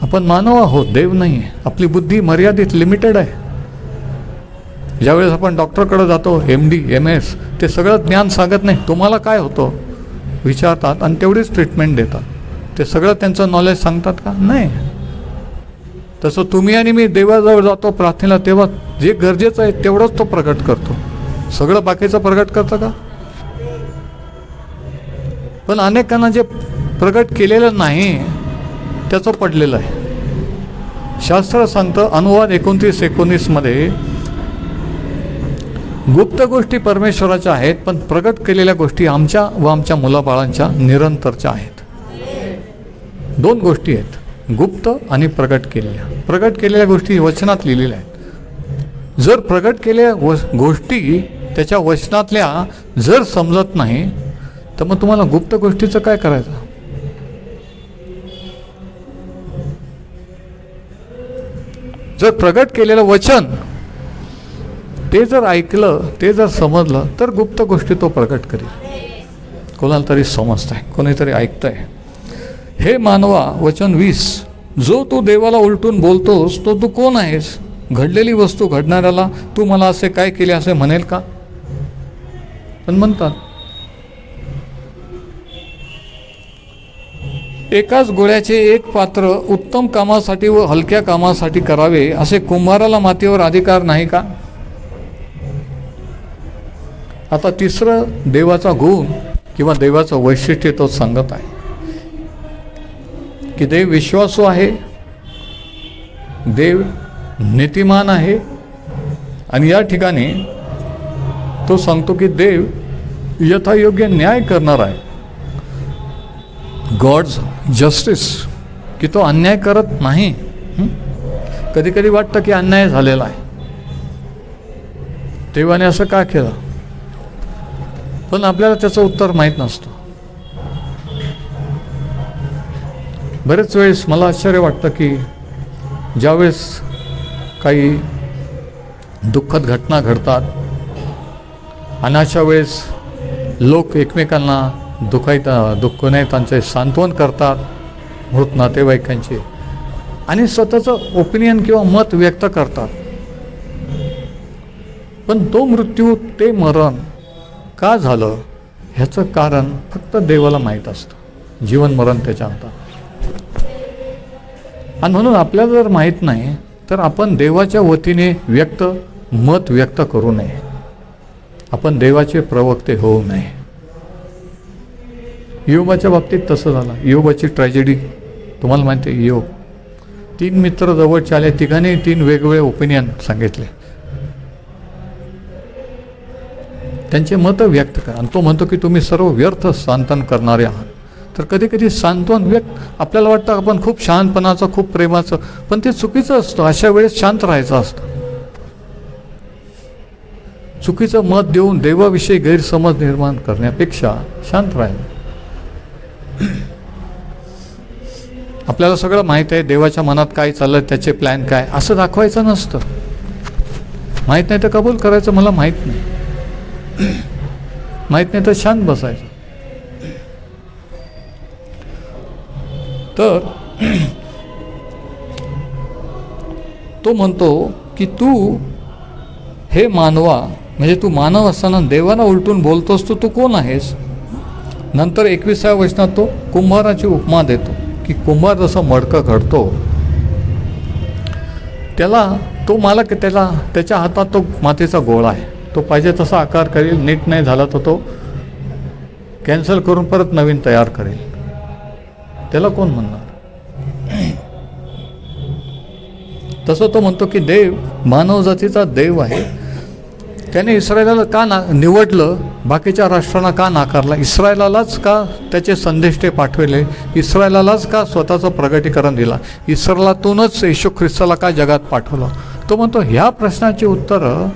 [SPEAKER 1] आपण मानव आहोत, देव नाही आहे. आपली बुद्धी मर्यादित, लिमिटेड आहे. ज्यावेळेस आपण डॉक्टरकडे जातो, MD MS, ते सगळं ज्ञान सांगत नाही. तुम्हाला काय होतं विचारतात आणि तेवढीच ट्रीटमेंट देतात. ते सगळं त्यांचं नॉलेज सांगतात का? नाही. तसं तुम्ही आणि मी देवाजवळ जातो प्रार्थनेला, तेव्हा जे गरजेचं आहे तेवढंच तो प्रगट करतो. सगळं बाकीचं प्रगट करतं का? पण अनेकांना जे प्रगट केलेलं नाही त्याचं पडलेलं आहे. शास्त्र सांगतं अनुवाद 29:19 गुप्त गोष्टी परमेश्वराच्या आहेत, पण प्रगट केलेल्या गोष्टी आमच्या व आमच्या मुलाबाळांच्या निरंतरच्या आहेत. 2 गोष्टी आहेत, गुप्त आणि प्रगट केलेल्या. प्रगट केलेल्या गोष्टी वचनात लिहिलेल्या आहेत. जर प्रगट केलेल्या गोष्टी त्याच्या वचनातल्या जर समजत नाही तर मग तुम्हाला गुप्त गोष्टीचं काय करायचं? जर प्रगट केलेलं वचन ते जर ऐकलं, ते जर समजलं तर गुप्त गोष्टी तो प्रगट करेल. कोणाला तरी समजत आहे, कोणीतरी ऐकतंय. हे मानवा, वचन 20, जो तू देवाला उलटून बोलतोस तो तू कोण आहेस? घडलेली वस्तू घडणाऱ्याला तू मला असे काय केले असे म्हणेल का? पण म्हणतात. एकाच गोळ्याचे एक पात्र उत्तम कामासाठी व हलक्या कामासाठी करावे असे कुंभाराला मातीवर अधिकार नाही का? आता तिसरं देवाचा गुण किंवा देवाचं वैशिष्ट्य तो सांगत आहे की देव विश्वासू आहे, देव नीतिमान आहे, आणि या ठिकाणी तो सांगतो की देव यथायोग्य न्याय करणार आहे. गॉड्स जस्टिस, की तो अन्याय करत नाही. कधी कधी वाटतं की अन्याय झालेला आहे, देवाने असं का केलं, पण आपल्याला त्याचं उत्तर माहीत नसतं. बरेच वेळेस मला आश्चर्य वाटतं की ज्यावेळेस काही दुःखद घटना घडतात आणि अशा वेळेस लोक एकमेकांना दुःखनेतांचे सांत्वन करतात, मृत नातेवाईकांचे, आणि स्वतःचं ओपिनियन किंवा मत व्यक्त करतात. पण तो मृत्यू, ते मरण का झालं ह्याचं कारण फक्त देवाला माहीत असतं. जीवन मरण त्याच्या हातात. आणि म्हणून आपल्याला जर माहीत नाही तर आपण देवाच्या वतीने मत व्यक्त करू नये. आपण देवाचे प्रवक्ते होऊ नये. योबाच्या बाबतीत तसं झालं. योबाची ट्रॅजेडी तुम्हाला माहिती आहे. योग 3 मित्र जवळचे आले, तिघांनी 3 वेगवेगळे ओपिनियन सांगितले, त्यांचे मतं व्यक्त करा. आणि तो म्हणतो की तुम्ही सर्व व्यर्थ सांत्वन करणारे आहात. तर कधी कधी सांत्वन आपल्याला वाटतं आपण खूप शहाणपणाचं, खूप प्रेमाचं, पण ते चुकीचं असतं. अशा वेळेस शांत राहायचं असतं. चुकीचं मत देऊन देवाविषयी गैरसमज निर्माण करण्यापेक्षा शांत राहायचं. आपल्याला सगळं माहीत आहे, देवाच्या मनात काय चाललं, त्याचे प्लॅन काय, असं दाखवायचं नसतं. माहीत नाही तर कबूल करायचं मला माहीत नाही, माहीत नाही तर शांत बसायचं. तर तो म्हणतो की तू हे मानवा, म्हणजे तू मानव असताना देवाला उलटून बोलतोस तू कोण आहेस? नंतर 21व्या वचनात तो कुंभाराची उपमा देतो की कुंभार जसं मडकं घडतो, त्याच्या हातात तो मातीचा गोळा आहे. तो पाहिजे तसा आकार करेल, नीट नाही झाला तर तो कॅन्सल करून परत नवीन तयार करेल. त्याला कोण म्हणणार? तसं तो म्हणतो की देव मानवजातीचा देव आहे. त्याने इस्रायलाला का निवडलं, बाकीच्या राष्ट्रांना का नाकारला? इस्रायलालाच का त्याचे संदेष्टे पाठवले? इस्रायलालाच का स्वतःचं प्रगटीकरण दिला? इस्रायलातूनच येशू ख्रिस्ताला का जगात पाठवलं? तो म्हणतो ह्या प्रश्नाची उत्तरं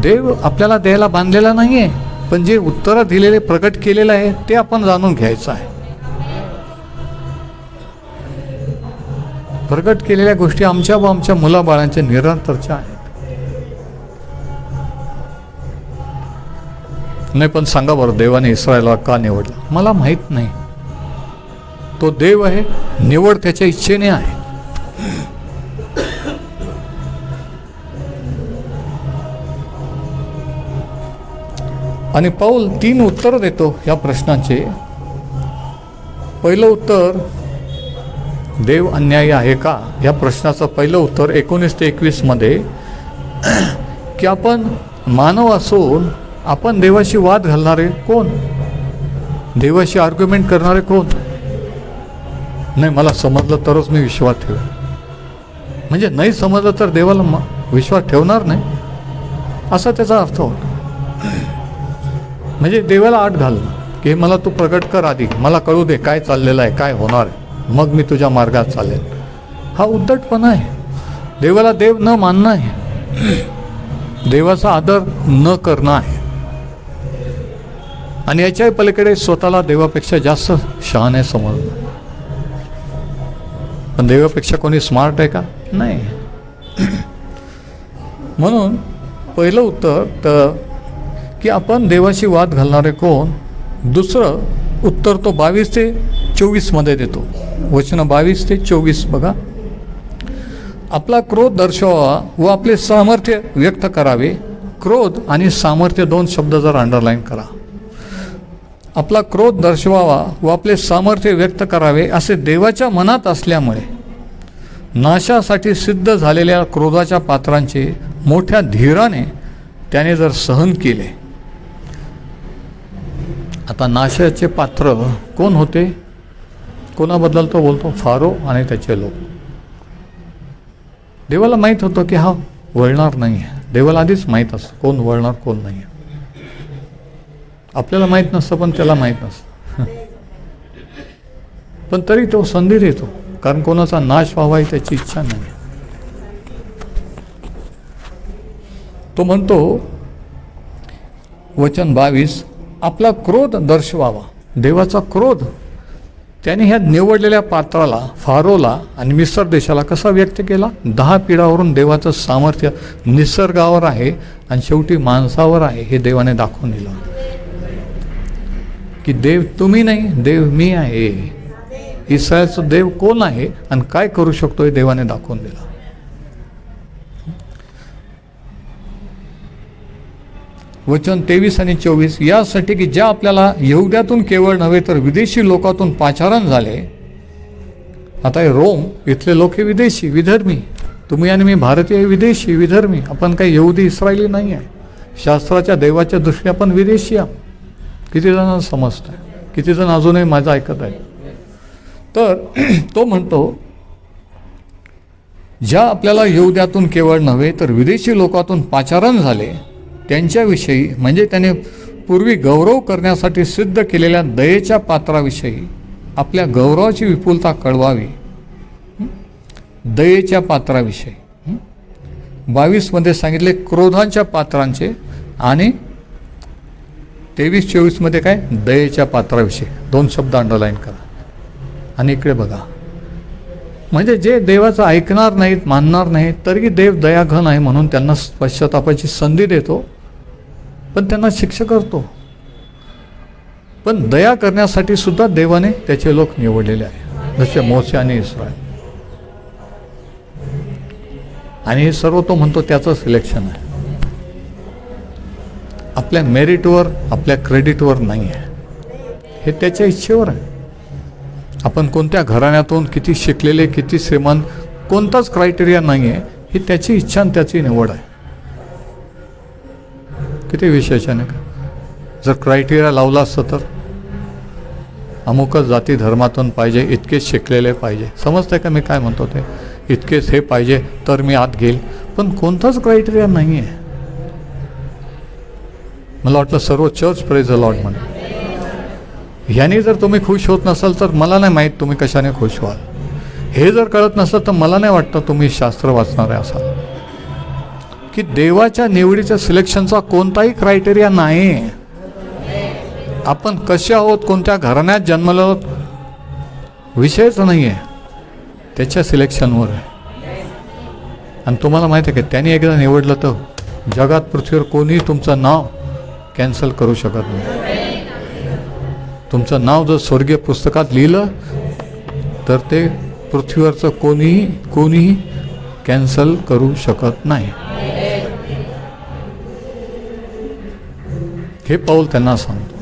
[SPEAKER 1] देव आपल्याला द्यायला बांधलेला नाही आहे, पण जे उत्तरं दिलेले, प्रगट केलेलं आहे ते आपण जाणून घ्यायचं आहे. प्रगट केलेल्या गोष्टी आमच्या व आमच्या मुलाबाळांच्या निरंतरच्या आहेत. नाही, पण सांगा बरं, देवाने इस्रायलला का निवडलं? मला माहीत नाही. तो देव आहे, निवड त्याच्या इच्छेने आहे. आणि पाऊल 3 उत्तर देतो या प्रश्नाचे. पहिलं उत्तर देव अन्यायी आहे का या प्रश्नाचं पहिलं उत्तर 19 ते 21 मध्ये की आपण मानव असून आपण देवाशी वाद घालणारे कोण, देवाशी आर्ग्युमेंट करणारे कोण. नाही मला समजलं तरच मी विश्वास ठेवेन, म्हणजे नाही समजलं तर देवाला विश्वास ठेवणार नाही असा त्याचा अर्थ होतो. म्हणजे देवाला आत घालणं की मला तू प्रगट कर, आधी मला कळू दे काय चाललेलं आहे, काय होणार आहे, मग मी तुझ्या मार्गात चालेल. हा उद्धटपणा आहे. देवाला देव न मानणं आहे, देवाचा आदर न करणं आहे. आणि याच्याही पलीकडे स्वतःला देवापेक्षा जास्त शहाणे समजणं. पण देवापेक्षा कोणी स्मार्ट आहे का? नाही. म्हणून पहिलं उत्तर तर की आपण देवाशी वाद घालणारे कोण. दुसरं उत्तर तो 22 ते 24 मध्ये देतो. वचन 22 ते 24 बघा. आपला क्रोध दर्शवावा व आपले सामर्थ्य व्यक्त करावे. क्रोध आणि सामर्थ्य दोन शब्द जर अंडरलाईन करा. आपला क्रोध दर्शवावा व आपले सामर्थ्य व्यक्त करावे असे देवाच्या मनात असल्यामुळे नाशासाठी सिद्ध झालेल्या क्रोधाच्या पात्रांचे मोठ्या धीराने त्याने जर सहन केले. आता नाशाचे पात्र कोण होते, कोणाबद्दल तो बोलतो? फारो आणि त्याचे लोक. देवाला माहीत होतं की हा वळणार नाही आहे. देवाला आधीच माहीत असतं कोण वळणार कोण नाही आहे. आपल्याला माहीत नसतं पण त्याला माहीत नसतं. पण तरी तो संधी देतो, कारण कोणाचा नाश व्हावा ही त्याची इच्छा नाही. तो म्हणतो वचन 22 आपला क्रोध दर्शवावा. देवाचा क्रोध त्याने ह्या निवडलेल्या पात्राला, फारोला आणि मिस्र देशाला कसा व्यक्त केला? 10 पिढावरून देवाचं सामर्थ्य निसर्गावर आहे आणि शेवटी माणसावर आहे हे देवाने दाखवून दिलं की देव तुम्ही नाही, देव मी आहे. इस्रायलचं देव कोण आहे आणि काय करू शकतो हे देवाने दाखवून दिलं. वचन 23 आणि 24 यासाठी की ज्या आपल्याला यहुद्यातून केवळ नव्हे तर विदेशी लोकातून पाचारण झाले. आता हे रोम इथले लोक हे विदेशी, विधर्मी. तुम्ही आणि मी भारतीय, विदेशी, विधर्मी. आपण काही यहुदी इस्रायली नाही आहे. शास्त्राच्या देवाच्या दृष्टीने आपण विदेशी आहोत. किती जणांना समजतं? किती जण अजूनही माझं ऐकत आहेत? तर तो म्हणतो ज्या आपल्याला यहुद्यातून केवळ नव्हे तर विदेशी लोकातून पाचारण झाले त्यांच्याविषयी, म्हणजे त्याने पूर्वी गौरव करण्यासाठी सिद्ध केलेल्या दयेच्या पात्राविषयी आपल्या गौरवाची विपुलता कळवावी. दयेच्या पात्राविषयी 22 मध्ये सांगितले क्रोधांच्या पात्रांचे आणि 23-24 मध्ये काय? दयेच्या पात्राविषयी. 2 शब्द अंडरलाईन करा. आणि इकडे बघा, म्हणजे जे देवाचं ऐकणार नाहीत, मानणार नाहीत, तरी देव दयाघन आहे म्हणून त्यांना पश्चातापाची संधी देतो, पण त्यांना शिक्षा करतो. पण दया करण्यासाठी सुद्धा देवाने त्याचे लोक निवडलेले आहे, जसे मोसे आणि इस्रायल. आणि हे सर्व तो म्हणतो त्याचं सिलेक्शन आहे. आपल्या मेरिटवर, आपल्या क्रेडिटवर नाही आहे, हे त्याच्या इच्छेवर आहे. आपण कोणत्या घराण्यातून, किती शिकलेले, किती श्रीमंत, कोणताच क्रायटेरिया नाही आहे. ही त्याची इच्छा आणि त्याची निवड आहे. किती विशेष आहे का? जर क्रायटेरिया लावला असतं तर अमुकच जाती धर्मातून पाहिजे, इतकेच शिकलेले पाहिजे. समजतंय का मी काय म्हणतो ते? इतकेच हे पाहिजे तर मी आत घेईल. पण कोणताच क्रायटेरिया नाही आहे. मला वाटलं सर्व चर्च प्रेज द लॉर्ड म्हणे. ह्याने जर तुम्ही खुश होत नसाल तर मला नाही माहीत तुम्ही कशाने खुश व्हाल. हे जर कळत नसलं तर मला नाही वाटतं तुम्ही शास्त्र वाचणारे असाल. की देवाच्या निवडीच्या सिलेक्शनचा कोणताही क्रायटेरिया नाही. आपण कसे आहोत, कोणत्या घराण्यात जन्मलो आहोत, विषयच नाही आहे. त्याच्या सिलेक्शनवर आहे. आणि तुम्हाला माहिती आहे की त्यांनी एकदा निवडलं तर जगात, पृथ्वीवर कोणीही तुमचं नाव कॅन्सल करू शकत नाही. तुमचं नाव जर स्वर्गीय पुस्तकात लिहिलं तर ते पृथ्वीवरचं कोणीही कॅन्सल करू शकत नाही. हे पाऊल त्यांना सांगतो.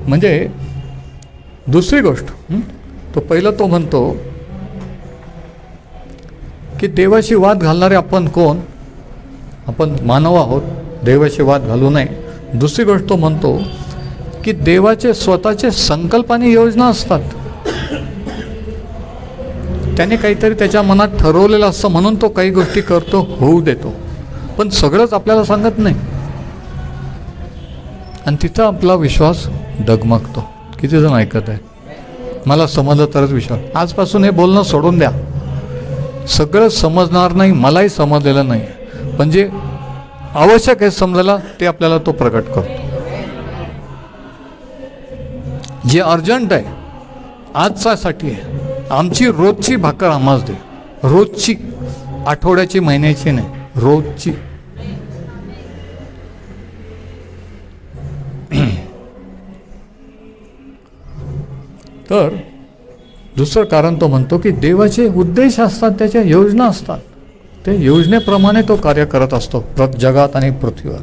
[SPEAKER 1] म्हणजे दुसरी गोष्ट, तो पहिलं तो म्हणतो की देवाशी वाद घालणारे आपण कोण? आपण मानव आहोत, देवाशी वाद घालू नये. दुसरी गोष्ट तो म्हणतो की देवाचे स्वतःचे संकल्प आणि योजना असतात. त्याने काहीतरी त्याच्या मनात ठरवलेलं असतं म्हणून तो काही गोष्टी करतो, होऊ देतो, पण सगळंच आपल्याला सांगत नाही. आणि तिथं आपला विश्वास डगमगतो. किती जण ऐकत आहे? मला समजलं तरच विश्वास. आजपासून हे बोलणं सोडून द्या. सगळं समजणार नाही, मलाही समजलेलं नाही, पण जे आवश्यक आहे समजायला ते आपल्याला तो प्रकट करतो. जे अर्जंट आहे आजच्यासाठी आहे, आमची रोजची भाकर आम्हाच दे. रोजची, आठवड्याची, महिन्याची नाही, रोजची. तर दुसरं कारण तो म्हणतो की देवाचे उद्देश असतात, त्याच्या योजना असतात. ते योजनेप्रमाणे तो कार्य करत असतो जगात आणि पृथ्वीवर.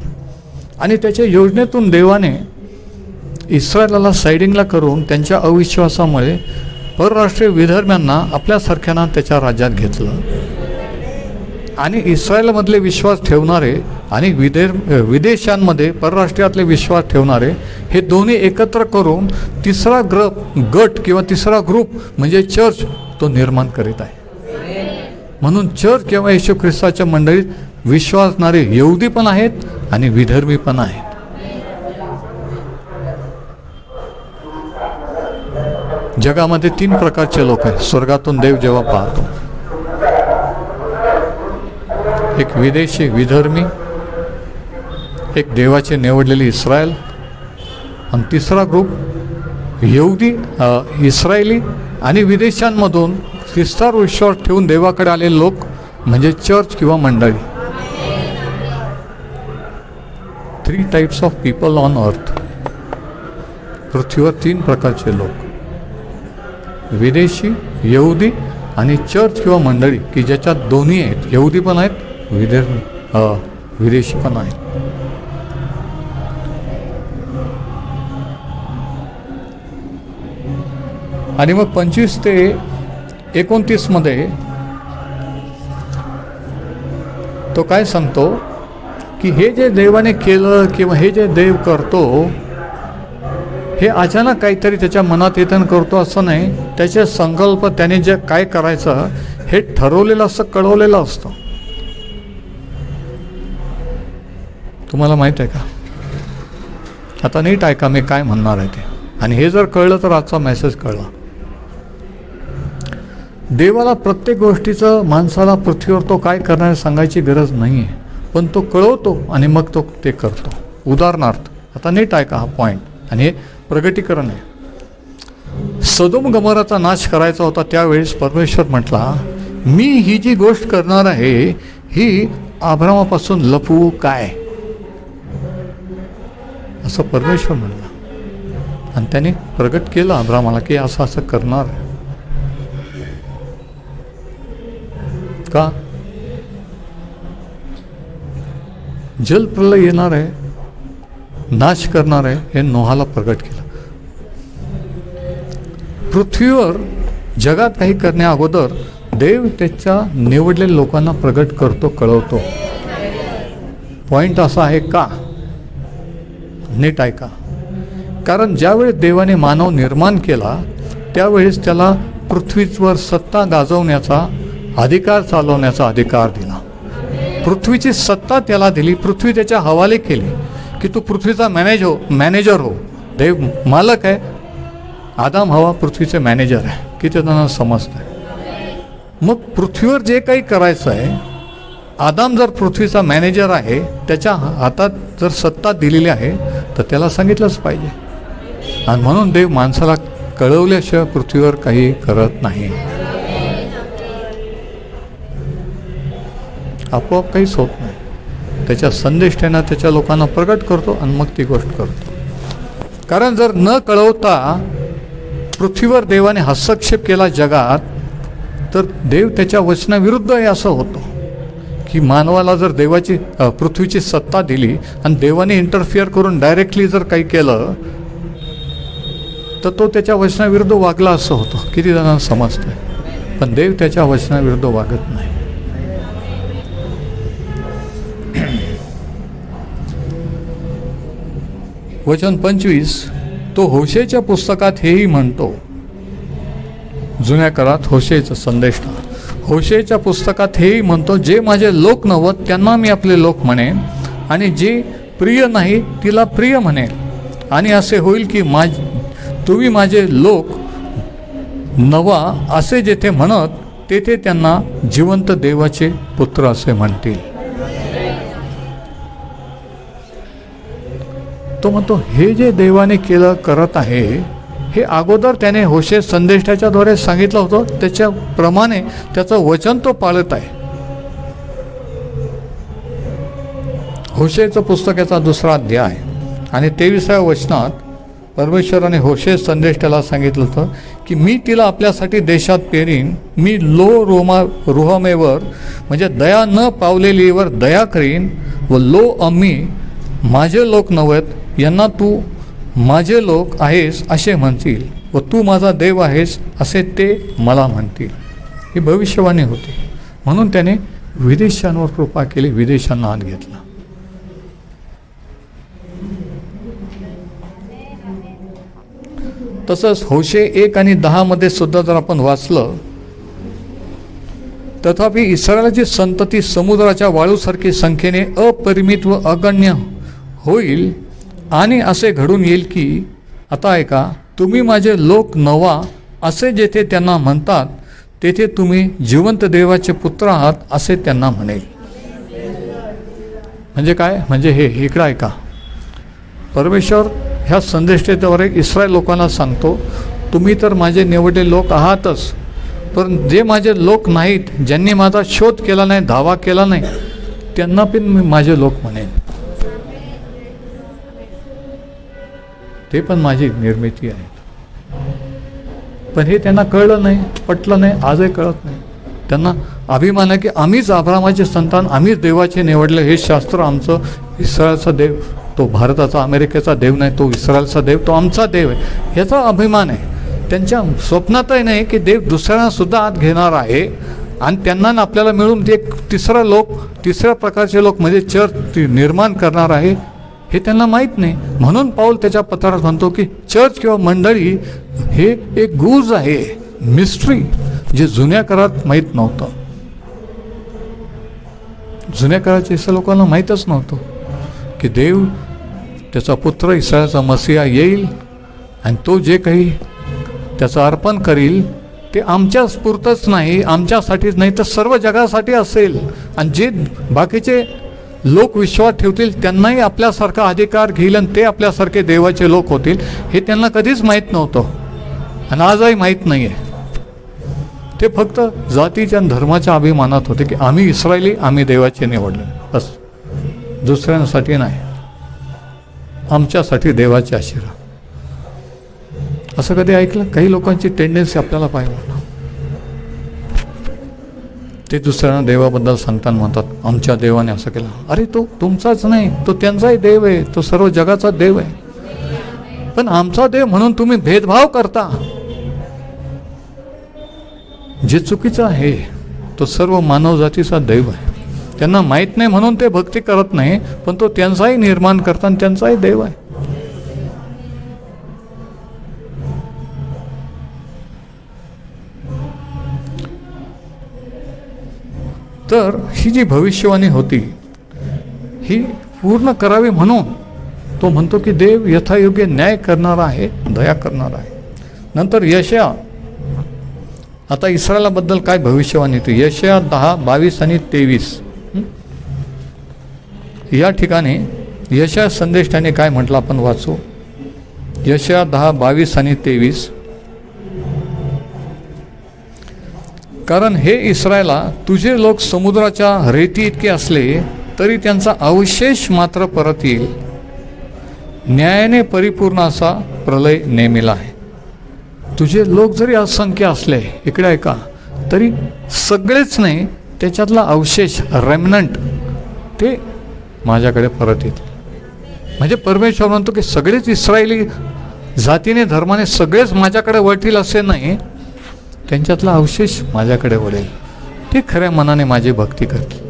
[SPEAKER 1] आणि त्याच्या योजनेतून देवाने इस्रायलाला साइडिंगला करून त्यांच्या अविश्वासामुळे परराष्ट्रीय विधर्म्यांना आपल्यासारख्यांना त्याच्या राज्यात घेतलं. आणि इस्रायलमधले विश्वास ठेवणारे आणि विदेशांमध्ये परराष्ट्रीयातले विश्वास ठेवणारे हे दोन्ही एकत्र करून तिसरा गट किंवा तिसरा ग्रुप म्हणजे चर्च तो निर्माण करीत आहे. म्हणून चर्च किंवा येशू ख्रिस्ताच्या मंडळीत विश्वासणारे यहुदी पण आहेत आणि विधर्मी पण आहेत. जगामध्ये 3 प्रकारचे लोक आहेत स्वर्गातून देव जेव्हा पाहतो. एक विदेशी विधर्मी, एक देवाचे निवडलेले इस्रायल, आणि तिसरा ग्रुप यहुदी इस्रायली आणि विदेशांमधून ख्रिस्तावर विश्वास ठेवून देवाकडे आलेले लोक म्हणजे चर्च किंवा मंडळी. 3 types of people on earth. पृथ्वीवर 3 प्रकारचे लोक, विदेशी, यहुदी आणि चर्च किंवा मंडळी, की ज्याच्यात दोन्ही आहेत, यहुदी पण आहेत, विदेशी पण आहेत. आणि मग 25 ते 29 मध्ये तो काय सांगतो की हे जे देवाने केलं किंवा हे जे देव करतो हे अचानक काहीतरी त्याच्या मनात येताना करतो असं नाही. त्याचे संकल्प, त्याने जे काय करायचं हे ठरवलेलं असतं, कळवलेलं असतं. तुम्हाला माहीत आहे का? आता नीट ऐका मी काय म्हणणार आहे ते. आणि हे जर कळलं तर आजचा मेसेज कळला. देवाला प्रत्येक गोष्टीचं माणसाला पृथ्वीवर तो काय करणार सांगायची गरज नाही आहे, पण तो कळवतो आणि मग तो ते करतो. उदाहरणार्थ, आता नीट ऐका हा पॉईंट, आणि हे प्रगटीकरण आहे. सदोम गमोराचा नाश करायचा होता त्यावेळेस परमेश्वर म्हटला, मी ही जी गोष्ट करणार आहे ही अब्रामापासून लपवू काय, असं परमेश्वर म्हणला. आणि त्याने प्रगट केलं अब्रामाला की असं असं करणार आहे. का? जलप्रलय येणार आहे, नाश करणार आहे, हे नोहाला प्रगट केलं. पृथ्वीवर जगात काही करण्या अगोदर देव त्याच्या निवडलेल्या लोकांना प्रगट करतो, कळवतो. पॉइंट असा आहे का? नीट ऐका. कारण ज्यावेळेस देवाने मानव निर्माण केला त्यावेळेस त्याला पृथ्वीवर सत्ता गाजवण्याचा अधिकार, चालवण्याचा अधिकार दिला. पृथ्वीची सत्ता त्याला दिली, पृथ्वी त्याच्या हवाले केली की तू पृथ्वीचा मॅनेजर हो. देव मालक आहे, आदाम हवा पृथ्वीचे मॅनेजर आहे. किती त्यांना समजतं आहे. मग पृथ्वीवर जे काही करायचं आहे, आदाम जर पृथ्वीचा मॅनेजर आहे, त्याच्या हातात जर सत्ता दिलेली आहे तर त्याला सांगितलंच पाहिजे. आणि म्हणून देव माणसाला कळवल्याशिवाय पृथ्वीवर काही करत नाही. आपोआप काहीच होत नाही. त्याच्या संदेष्टांना त्याच्या लोकांना प्रगट करतो आणि मग ती गोष्ट करतो. कारण जर न कळवता पृथ्वीवर देवाने हस्तक्षेप केला जगात, तर देव त्याच्या वचनाविरुद्ध आहे असं होतं. की मानवाला जर देवाची पृथ्वीची सत्ता दिली आणि देवाने इंटरफिअर करून डायरेक्टली जर काही केलं तर तो त्याच्या वचनाविरुद्ध वागला असं होतं. किती जणांना समजतंय? पण देव त्याच्या वचनाविरुद्ध वागत नाही. वचन 25, तो होशेच्या पुस्तकात हेही म्हणतो, जुन्या काळात होशेचा संदेष्टा, होशेच्या पुस्तकात हेही म्हणतो, जे माझे लोक नव्हत त्यांना मी आपले लोक म्हणेन, आणि जे प्रिय नाही तिला प्रिय म्हणेन. आणि असे होईल की तुम्ही माझे लोक नवा असे जेथे म्हणत तेथे त्यांना जिवंत देवाचे पुत्र असे म्हणतील. तो म्हणतो हे जे देवाने केलं करत आहे हे अगोदर त्याने होशे संदेष्टाच्याद्वारे सांगितलं होतं, त्याच्याप्रमाणे त्याचं वचन तो पाळत आहे. होशेचं पुस्तकाचा 2रा अध्याय आणि 23व्या वचनात परमेश्वराने होशे संदेष्टाला सांगितलं होतं की मी तिला आपल्यासाठी देशात पेरीन, मी रुहमेवर म्हणजे दया न पावलेलीवर दया करीन, व अम्मी माझे लोक नव्हत यांना तू माझे लोक आहेस असे म्हणतील, व तू माझा देव आहेस असे ते मला म्हणतील. ही भविष्यवाणी होती. म्हणून त्याने विदेशांवर कृपा केली, विदेशांना आत घेतला. तसंच होशे 1 आणि 10 मध्ये सुद्धा जर आपण वाचलं, तथापि इस्रायलाची संतती समुद्राच्या वाळूसारखी संख्येने अपरिमित व अगण्य होईल, आणि असे घडून येईल की, आता ऐका, तुम्ही माझे लोक नवा असे जेथे त्यांना म्हणतात तेथे तुम्ही जिवंत देवाचे पुत्र आहात असे त्यांना म्हणेल. म्हणजे काय? म्हणजे हे इकडं ऐका, परमेश्वर ह्या संदेशाद्वारे इस्रायल लोकांना सांगतो, तुम्ही तर माझे निवडले लोक आहातच, पण जे माझे लोक नाहीत, ज्यांनी माझा शोध केला नाही, धावा केला नाही, त्यांना पण मी माझे लोक म्हणेन. ते पण माझी निर्मिती आहे. पण हे त्यांना कळलं नाही, पटलं नाही, आजही कळत नाही. त्यांना अभिमान आहे की आम्हीच अब्रामाचे संतान, आम्हीच देवाचे निवडले, हे शास्त्र आमचं, इस्रायलचा देव तो भारताचा अमेरिकेचा देव नाही, तो इस्रायलचा देव, तो आमचा देव आहे, ह्याचा अभिमान आहे. त्यांच्या स्वप्नातही नाही की देव दुसऱ्यांना सुद्धा आत घेणार आहे, आणि त्यांना आपल्याला मिळून एक तिसऱ्या प्रकारचे लोक म्हणजे चर्च निर्माण करणार आहे, हे त्यांना माहीत नाही. म्हणून पाऊल त्याच्या पत्रात म्हणतो की चर्च किंवा मंडळी हे एक गुज आहे, मिस्ट्री, जे जुन्या काळात माहीत नव्हतं. जुन्या काळाच्या इस्रायल लोकांना माहीतच नव्हतं की देव त्याचा पुत्र इस्रायलचा मसीहा येईल, आणि तो जे काही त्याचं अर्पण करील ते आमच्याच पुरतंच नाही, आमच्यासाठीच नाही, तर सर्व जगासाठी असेल. आणि जे बाकीचे लोक विश्वास ठेवतील त्यांनाही आपल्यासारखा अधिकार घेईल, आणि ते आपल्यासारखे देवाचे लोक होतील. हे त्यांना कधीच माहीत नव्हतं, आणि आजही माहीत नाही आहे. ते फक्त जातीच्या आणि धर्माच्या अभिमानात होते की आम्ही इस्रायली, आम्ही देवाचे निवडले, बस, दुसऱ्यांसाठी नाही, आमच्यासाठी देवाचे आशीर्वाद. असं कधी ऐकलं? काही लोकांची टेंडन्सी आपल्याला पाहिजे, ते दुसऱ्यांना देवाबद्दल सांगताना म्हणतात आमच्या देवाने असं केलं. अरे तो तुमचाच नाही, तो त्यांचाही देव आहे, तो सर्व जगाचा देव आहे. पण आमचा देव म्हणून तुम्ही भेदभाव करता, जे चुकीचं आहे. तो सर्व मानवजातीचा देव आहे. त्यांना माहीत नाही म्हणून ते भक्ती करत नाही, पण तो त्यांचाही निर्माण करता आणि त्यांचाही देव आहे. तर ही जी भविष्यवाणी होती ही पूर्ण करावी म्हणून तो म्हणतो की देव यथायोग्य न्याय करणारा आहे, दया करणारा आहे. नंतर यशया, आता इस्रायलाबद्दल काय भविष्यवाणी होती? यशया 10, 22 आणि 23 या ठिकाणी यशया संदेष्टाने काय म्हटलं आपण वाचू. यशया 10, 22 आणि 23. कारण हे इस्रायला, तुझे लोक समुद्राच्या रेती इतके असले तरी त्यांचा अवशेष मात्र परत येईल. न्यायाने परिपूर्ण असा प्रलय नेमिला आहे. तुझे लोक जरी असंख्य असले, इकडे ऐका, तरी सगळेच नाही, त्याच्यातला अवशेष, रेमनंट, ते माझ्याकडे परत येतील. म्हणजे परमेश्वर म्हणतो की सगळेच इस्रायली जातीने धर्माने सगळेच माझ्याकडे वळतील असे नाही, त्यांच्यातला अवशेष माझ्याकडे वळेल, ते खऱ्या मनाने माझी भक्ती करतील.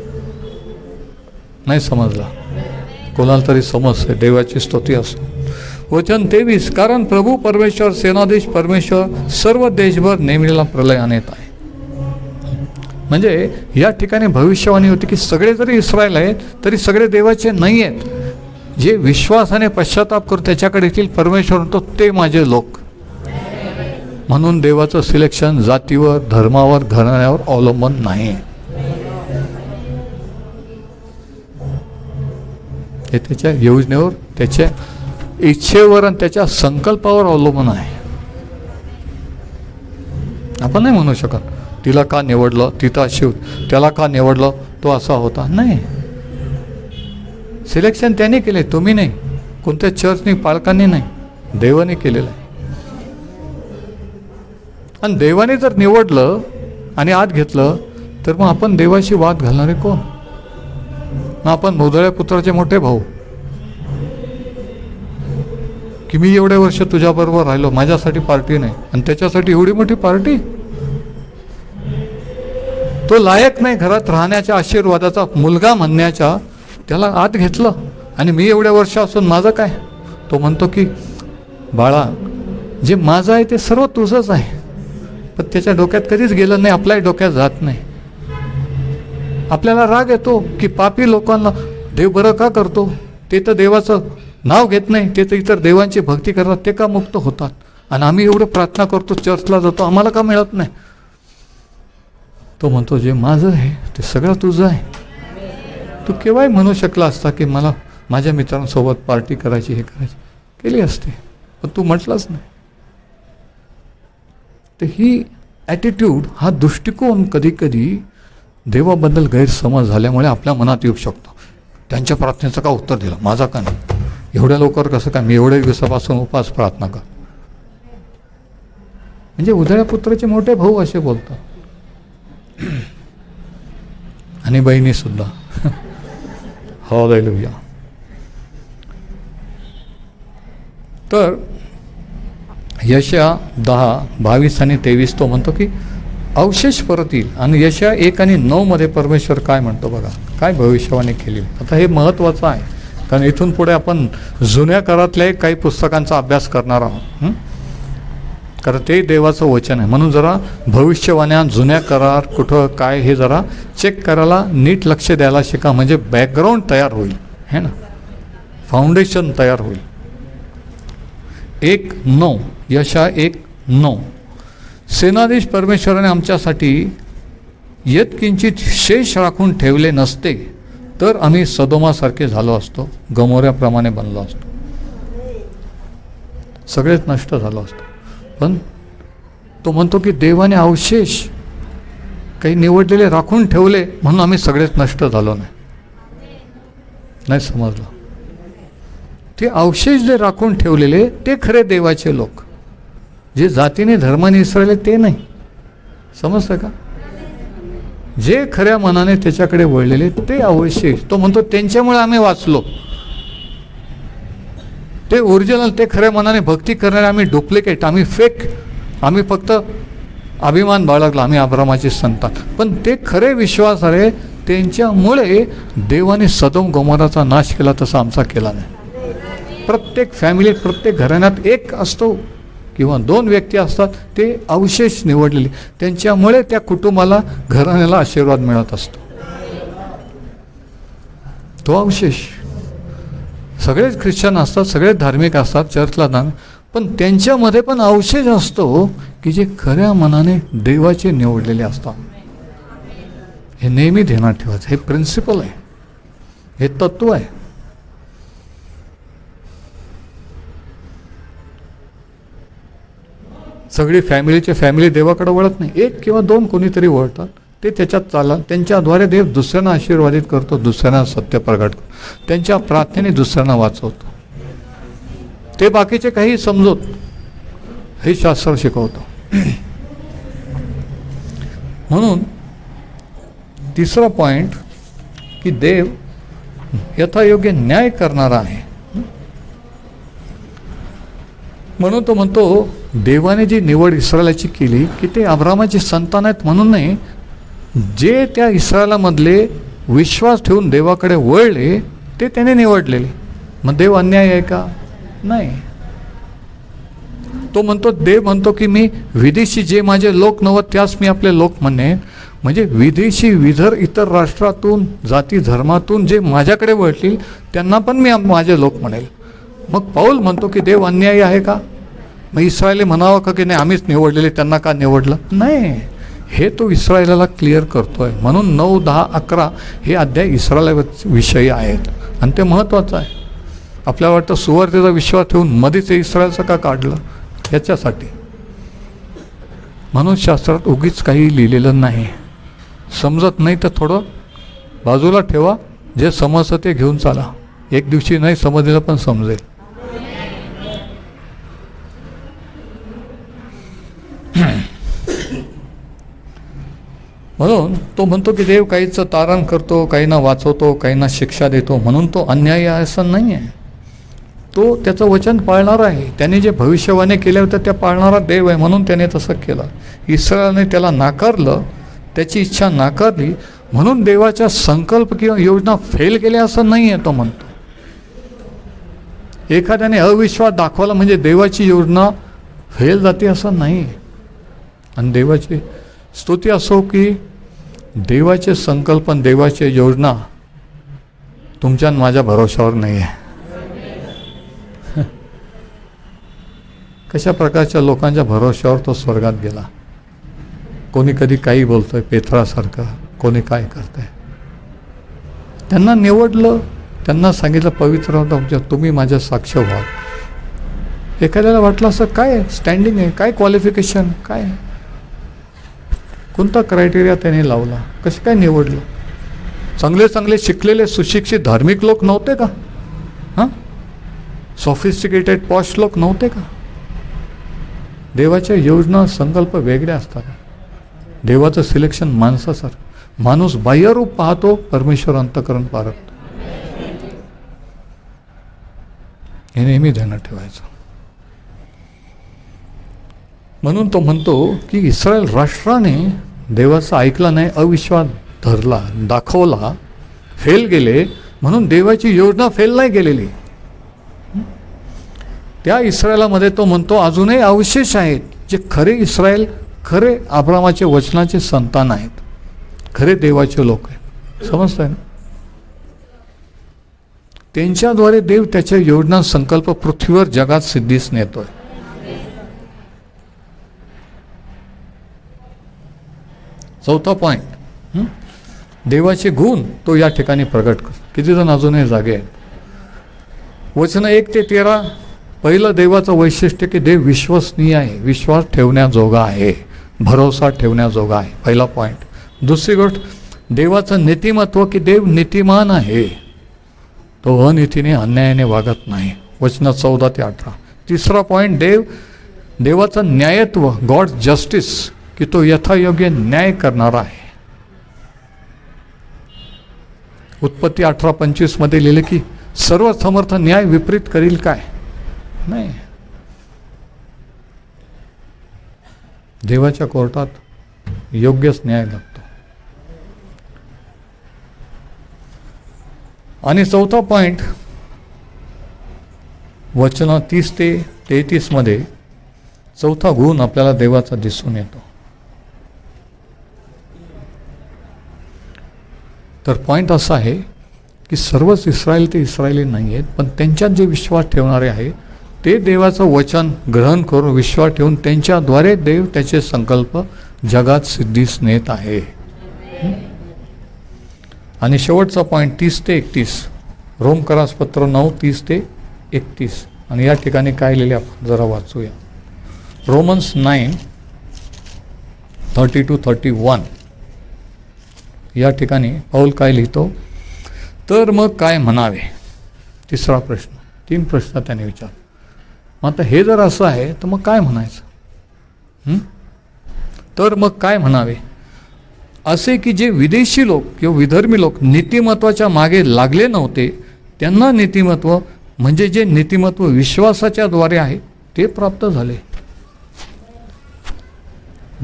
[SPEAKER 1] नाही समजला कोणाला तरी समजते. देवाची स्तुती असो. वचन 23, कारण प्रभू परमेश्वर सेनाधीश परमेश्वर सर्व देशभर नेमलेला प्रलय आणत आहे. म्हणजे या ठिकाणी भविष्यवाणी होती की सगळे जरी इस्रायल आहेत तरी सगळे देवाचे नाही आहेत. जे विश्वासाने पश्चाताप करू त्याच्याकडे येथील परमेश्वर म्हणतो ते माझे लोक. म्हणून देवाचं सिलेक्शन जातीवर, धर्मावर, घराण्यावर अवलंबून नाही. हे त्याच्या योजनेवर, त्याच्या इच्छेवर आणि त्याच्या संकल्पावर अवलंबून आहे. आपण नाही म्हणू शकत तिला का निवडलं, तिथं अशी होती, त्याला का निवडलं, तो असा होता. नाही, सिलेक्शन त्याने केले, तुम्ही नाही, कोणत्या चर्चनी, पालकांनी नाही, देवाने केलेलं आहे. आणि देवाने जर निवडलं आणि आत घेतलं तर मग आपण देवाशी वाद घालणारे कोण? मग आपण मोदळ्या पुत्राचे मोठे भाऊ की मी एवढ्या वर्ष तुझ्याबरोबर राहिलो, माझ्यासाठी पार्टी नाही, आणि त्याच्यासाठी एवढी मोठी पार्टी. तो लायक नाही घरात राहण्याच्या, आशीर्वादाचा मुलगा म्हणण्याच्या, त्याला आत घेतलं. आणि मी एवढ्या वर्ष असून माझं काय? तो म्हणतो की बाळा, जे माझं आहे ते सर्व तुझंच आहे. पण त्याच्या डोक्यात कधीच गेलं नाही, आपल्याही डोक्यात जात नाही. आपल्याला राग येतो की पापी लोकांना देव बरं का करतो, ते तर देवाचं नाव घेत नाही, ते तर इतर देवांची भक्ती करतात, ते का मुक्त होतात, आणि आम्ही एवढं प्रार्थना करतो, चर्चला जातो, आम्हाला का मिळत नाही? तो म्हणतो जे माझं आहे ते सगळं तुझं आहे. तू केव्हाही म्हणू शकला असता की मला माझ्या मित्रांसोबत पार्टी करायची, हे करायची, केली असते, पण तू म्हटलाच नाही. तर ही ॲटिट्यूड, हा दृष्टिकोन कधी कधी देवाबद्दल गैरसमज झाल्यामुळे आपल्या मनात येऊ शकतो. त्यांच्या प्रार्थनेचं का उत्तर दिलं, माझा का नाही, एवढ्या लवकर कसं काय, मी एवढ्या दिवसापासून उपास प्रार्थना कर. म्हणजे उधळ्या पुत्राचे मोठे भाऊ असे बोलतात, आणि बहिणी सुद्धा. हालेलुया. तर यशया 10:22 आणि 23 तो म्हणतो की अवशेष परत येईल. आणि यशया 1 आणि 9 मध्ये परमेश्वर काय म्हणतो बघा, काय भविष्यवाणी केली. आता हे महत्त्वाचं आहे, कारण इथून पुढे आपण जुन्या करारातल्या काही पुस्तकांचा अभ्यास करणार आहोत, कारण ते देवाचं वचन आहे. म्हणून जरा भविष्यवाण्या, जुन्या करार कुठं काय हे जरा चेक करायला नीट लक्ष द्यायला शिका, म्हणजे बॅकग्राऊंड तयार होईल, है ना, फाउंडेशन तयार होईल. 1:9 यशया 1:9 सेनाधीश परमेश्वराने आमच्यासाठी यत्किंचित शेष राखून ठेवले नसते तर आम्ही सदोमासारखे झालो असतो, गमोऱ्याप्रमाणे बनलो असतो, सगळेच नष्ट झालो असतो. पण तो म्हणतो की देवाने अवशेष काही निवडलेले राखून ठेवले म्हणून आम्ही सगळेच नष्ट झालो नाही. समजलं? ते अवशेष जे राखून ठेवलेले ते खरे देवाचे लोक, जे जातीने धर्माने इसरले ते नाही. समजतं का? जे खऱ्या मनाने त्याच्याकडे वळलेले ते अवशेष. तो म्हणतो त्यांच्यामुळे आम्ही वाचलो. ते ओरिजिनल, ते खऱ्या मनाने भक्ती करणारे आम्ही डुप्लिकेट, आम्ही फेक, आम्ही फक्त अभिमान बाळगला, आम्ही अब्रामाची संतान. पण ते खरे विश्वासार्ह, त्यांच्यामुळे देवाने सदोम गोमोराचा नाश केला, तसा आमचा केला नाही. प्रत्येक फॅमिलीत, प्रत्येक घराण्यात एक असतो किंवा 2 व्यक्ती असतात, ते अवशेष निवडलेले, त्यांच्यामुळे त्या कुटुंबाला, घराण्याला आशीर्वाद मिळत असतो. तो अवशेष. सगळेच ख्रिश्चन असतात, सगळेच धार्मिक असतात, चर्चला जाणार, पण त्यांच्यामध्ये पण अवशेष असतो की जे खऱ्या मनाने देवाचे निवडलेले असतात. हे नेहमी ध्यानात ठेवायचं. हे प्रिन्सिपल आहे, हे तत्व आहे. सगळी फॅमिली देवाकडे वळत नाही, 1 किंवा 2 कोणीतरी वळतात, ते त्याच्यात चालतात. त्यांच्याद्वारे देव दुसऱ्यांना आशीर्वादित करतो, दुसऱ्यांना सत्य प्रगट करतो, त्यांच्या प्रार्थनेने दुसऱ्यांना वाचवतो. ते बाकीचे काही समजत, हे शास्त्र शिकवतो. म्हणून 3रा पॉइंट की देव यथायोग्य न्याय करणारा आहे. म्हणून तो म्हणतो देवाने जी निवड इस्रायलाची केली की ते अब्रामाची संतान आहेत म्हणून नाही, जे त्या इस्रायलामधले विश्वास ठेवून देवाकडे वळले ते त्याने निवडलेले. मग देव अन्याय आहे का? नाही. तो म्हणतो, देव म्हणतो की मी विदेशी जे माझे लोक नव्हत त्यास मी आपले लोक म्हणेन. म्हणजे विदेशी विदर इतर राष्ट्रातून जाती धर्मातून जे माझ्याकडे वळतील त्यांना पण मी माझे लोक म्हणेल. मग पाऊल म्हणतो की देव अन्यायी आहे का? मग इस्रायली म्हणावं का की नाही आम्हीच निवडलेले त्यांना का निवडलं? नाही, हे तो इस्रायलाला क्लिअर करतोय. म्हणून 9, 10, 11 हे अध्याय इस्रायला विषयी आहेत आणि ते महत्त्वाचं आहे. आपल्याला वाटतं सुवार्तेचा विश्वास ठेवून मध्येच इस्रायलचं का काढलं? ह्याच्यासाठी. म्हणून शास्त्रात उगीच काही लिहिलेलं नाही. समजत नाही तर थोडं बाजूला ठेवा, जे समजतं ते घेऊन चाला. एक दिवशी नाही समजलेलं पण समजेल. म्हणून तो म्हणतो की देव काहीचं तारण करतो, काहींना वाचवतो, काहींना शिक्षा देतो. म्हणून तो अन्यायी आहे असं नाही आहे. तो त्याचं वचन पाळणार आहे. त्याने जे भविष्यवाणी केल्या होत्या त्या पाळणारा देव आहे म्हणून त्याने तसं केलं. इस्रायलने त्याला नाकारलं, त्याची इच्छा नाकारली म्हणून देवाच्या संकल्प किंवा योजना फेल केल्या असं नाही आहे. तो म्हणतो एखाद्याने अविश्वास दाखवला म्हणजे देवाची योजना फेल जाते असं नाही. आणि देवाची स्तुती असो की देवाचे संकल्प आणि देवाची योजना तुमच्या आणि माझ्या भरोशावर नाही आहे. कशा प्रकारच्या लोकांच्या भरोश्यावर तो स्वर्गात गेला. कोणी कधी काही बोलतोय पेत्रासारखं, कोणी काय करतंय. त्यांना निवडलं, त्यांना सांगितलं पवित्र होता तुम्ही माझ्या साक्ष व्हा. एखाद्याला वाटलं असं काय स्टँडिंग आहे, काय क्वालिफिकेशन, काय कोणता क्रायटेरिया त्याने लावला, कसं काय निवडलं? चांगले चांगले शिकलेले सुशिक्षित धार्मिक लोक नव्हते का? हां, सॉफिस्टिकेटेड पॉश लोक नव्हते का? देवाच्या योजना संकल्प वेगळे असतात. देवाचं सिलेक्शन माणसासारखं. माणूस बाह्यरूप पाहतो, परमेश्वर अंतःकरण पाहतो. हे नेहमी ध्यानात ठेवायचं. म्हणून तो म्हणतो की इस्रायल राष्ट्राने देवाचं ऐकलं नाही, अविश्वास धरला, दाखवला, फेल गेले. म्हणून देवाची योजना फेल नाही गेलेली. त्या इस्रायलामध्ये तो म्हणतो अजूनही अवशेष आहेत जे खरे इस्रायल, खरे अब्रामाचे वचनाचे संतान आहेत, खरे देवाचे लोक आहेत. समजतंय ना? त्यांच्याद्वारे देव त्याच्या योजना संकल्प पृथ्वीवर जगात सिद्धीस नेतोय. चौथा पॉइंट, देवाचे गुण तो या ठिकाणी प्रगट करतो. किती जण अजूनही जागे आहेत? वचन 1 ते 13. पहिलं देवाचं वैशिष्ट्य की देव विश्वसनीय आहे, विश्वास ठेवण्याजोगा आहे, भरोसा ठेवण्याजोगा आहे. पहिला पॉईंट. दुसरी गोष्ट देवाचं नीतिमत्व की देव नीतिमान आहे, तो अनितीने अन्यायाने वागत नाही. वचन 14 ते 18. तिसरा पॉईंट देवाचं न्यायत्व, गॉड जस्टिस, की तो यथायोग्य न्याय करणारा आहे. उत्पत्ती 18:25 मध्ये लिहिले की सर्व समर्थ न्याय विपरीत करील काय? नाही. देवाच्या कोर्टात योग्यच न्याय लागतो. आणि चौथा पॉइंट वचन 30 ते 33 मध्ये चौथा गुण आपल्याला देवाचा दिसून येतो. तर पॉइंट असा आहे की सर्वच इस्रायल ते इस्रायली नाही आहेत, पण त्यांच्यात जे विश्वास ठेवणारे आहे ते देवाचं वचन ग्रहण करून विश्वास ठेवून त्यांच्याद्वारे देव त्याचे संकल्प जगात सिद्धीस नेत आहे. आणि शेवटचा पॉईंट 30 ते 31, रोमकरासपत्र 9:30 ते 31. आणि या ठिकाणी काय लिहिले आपण जरा वाचूया. रोमन्स 9:30-31 या ठिकाणी पौल काय लिहितो? तर मग काय म्हणावे? तिसरा प्रश्न. 3 प्रश्न त्याने विचारले. मग आता हे जर असं आहे तर मग काय म्हणायचं? तर मग काय म्हणावे? असे की जे विदेशी लोक किंवा विधर्मी लोक नीतिमत्वाच्या मागे लागले नव्हते त्यांना नीतिमत्व म्हणजे जे नीतिमत्व विश्वासाच्या द्वारे आहे ते प्राप्त झाले.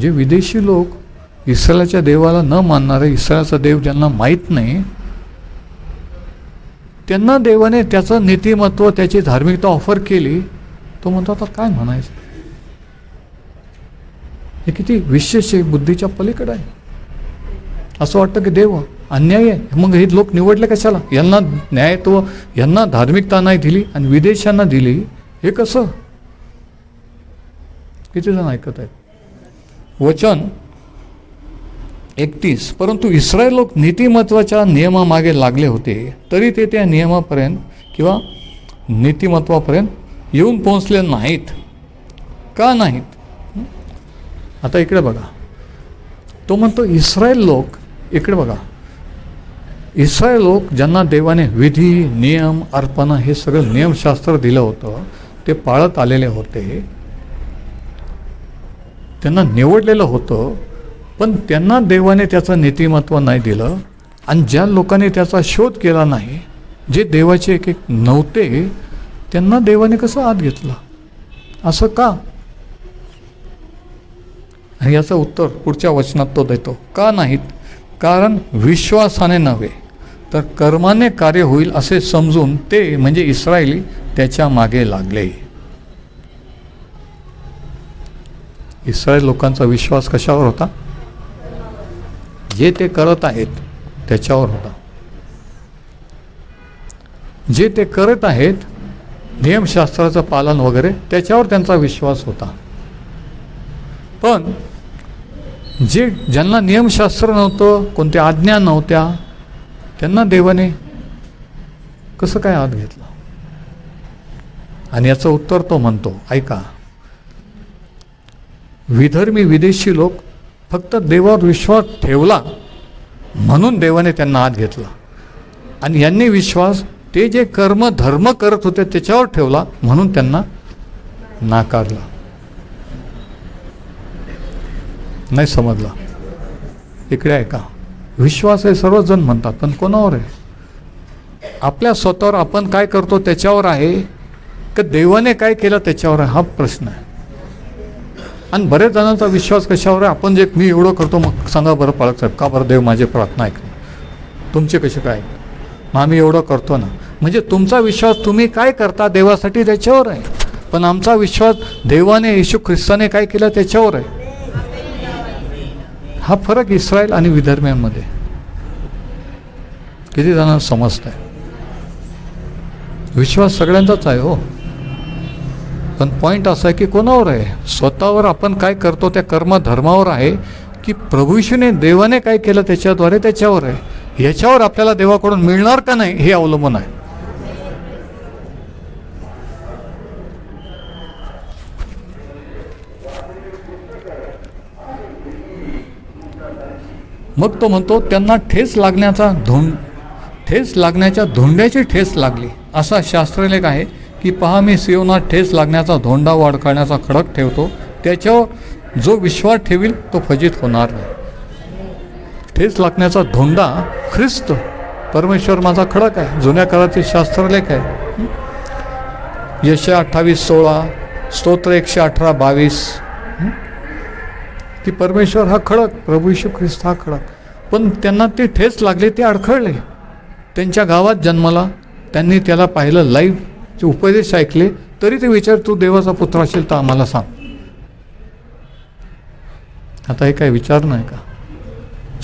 [SPEAKER 1] जे विदेशी लोक इस्रायलाच्या देवाला न मानणारे, इस्रायलचा देव ज्यांना माहीत नाही, त्यांना देवाने त्याचं नीतिमत्व, त्याची धार्मिकता ऑफर केली. तो म्हणतो आता काय म्हणायचं. हे किती विशेष आहे, बुद्धीच्या पलीकडे आहे. असं वाटतं की देव अन्याय आहे, मग हे लोक निवडले कशाला. यांना न्यायत्व, यांना धार्मिकता नाही दिली आणि विदेशांना दिली. हे कसं. किती जण ऐकत आहेत. वचन 31, परंतु इस्रायल लोक नीतिमत्वाच्या नियमामागे लागले होते, तरी ते त्या नियमापर्यंत किंवा नीतिमत्वापर्यंत येऊन पोहोचले नाहीत. का नाहीत. आता इकडे बघा, तो म्हणतो इस्रायल लोक, इकडे बघा, इस्रायल लोक ज्यांना देवाने विधी, नियम, अर्पण हे सगळं नियमशास्त्र दिलं होतं, ते पाळत आलेले होते, त्यांना निवडलेलं होतं, पण त्यांना देवाने त्याचं नीतिमत्व नाही दिलं. आणि ज्या लोकांनी त्याचा शोध केला नाही, जे देवाचे एक एक नव्हते, त्यांना देवाने कसं आत घेतलं. असं का. आणि याचं उत्तर पुढच्या वचनात तो देतो. का नाहीत. कारण विश्वासाने नव्हे तर कर्माने कार्य होईल असे समजून ते म्हणजे इस्रायली त्याच्या मागे लागले. इस्रायल लोकांचा विश्वास कशावर होता. जे ते करत आहेत त्याच्यावर होता. जे ते करत आहेत, नियमशास्त्राचं पालन वगैरे, त्याच्यावर त्यांचा विश्वास होता. पण ज्यांना नियमशास्त्र नव्हतं, कोणत्या आज्ञा नव्हत्या, त्यांना देवाने कसं काय आत घेतलं. आणि याचं उत्तर तो म्हणतो, ऐका, विधर्मी विदेशी लोक फक्त देवावर विश्वास ठेवला म्हणून देवाने त्यांना आत घेतला. आणि यांनी विश्वास ते जे कर्म धर्म करत होते त्याच्यावर ठेवला म्हणून त्यांना नाकारला. नाही समजला. इकडे आहे का. विश्वास हे सर्वजण म्हणतात, पण कोणावर आहे. आपल्या स्वतःवर आपण काय करतो त्याच्यावर आहे का देवाने काय केलं त्याच्यावर आहे, हा प्रश्न आहे. आणि बरेच जणांचा विश्वास कशावर आहे. आपण जे मी एवढं करतो, मग सांगा बरं पाळक साहेब, का बरं देव माझे प्रार्थना ऐकतो. तुमचे कसे काय. मग आम्ही एवढं करतो ना. म्हणजे तुमचा विश्वास तुम्ही काय करता देवासाठी त्याच्यावर आहे, पण आमचा विश्वास देवाने येशू ख्रिस्ताने काय केलं त्याच्यावर आहे. हा फरक इस्रायल आणि विधर्म्यांमध्ये किती जणांना समजत आहे. विश्वास सगळ्यांचाच आहे हो, पण पॉईंट असा आहे की कोणावर आहे. स्वतःवर आपण काय करतो त्या कर्म धर्मावर आहे, की प्रभू येशूने देवाने काय केलं त्याच्याद्वारे त्याच्यावर आहे. याच्यावर आपल्याला देवाकडून मिळणार का नाही हे अवलंबून आहे. मग तो म्हणतो त्यांना ठेस लागण्याच्या धोंड्याची ठेस लागली. असा शास्त्रलेख आहे की पहा, मी सियोनात ठेस लागण्याचा धोंडा वाढ करण्याचा खडक ठेवतो, त्याच्यावर जो विश्वास ठेवील तो फजित होणार नाही. ठेस लागण्याचा धोंडा ख्रिस्त परमेश्वर माझा खडक आहे. जुन्या काळातील शास्त्रलेख आहे. यशया 28:16, स्तोत्र 118:22 की परमेश्वर हा खडक, प्रभू येशू ख्रिस्त हा खडक. पण त्यांना ते ठेस लागले, ते अडखळले. त्यांच्या गावात जन्माला, त्यांनी त्याला पाहिलं, लाईव्ह उपदेश ऐकले, तरी ते विचार तू देवाचा पुत्र असेल तर आम्हाला सांग. आता हे काय विचार नाही का.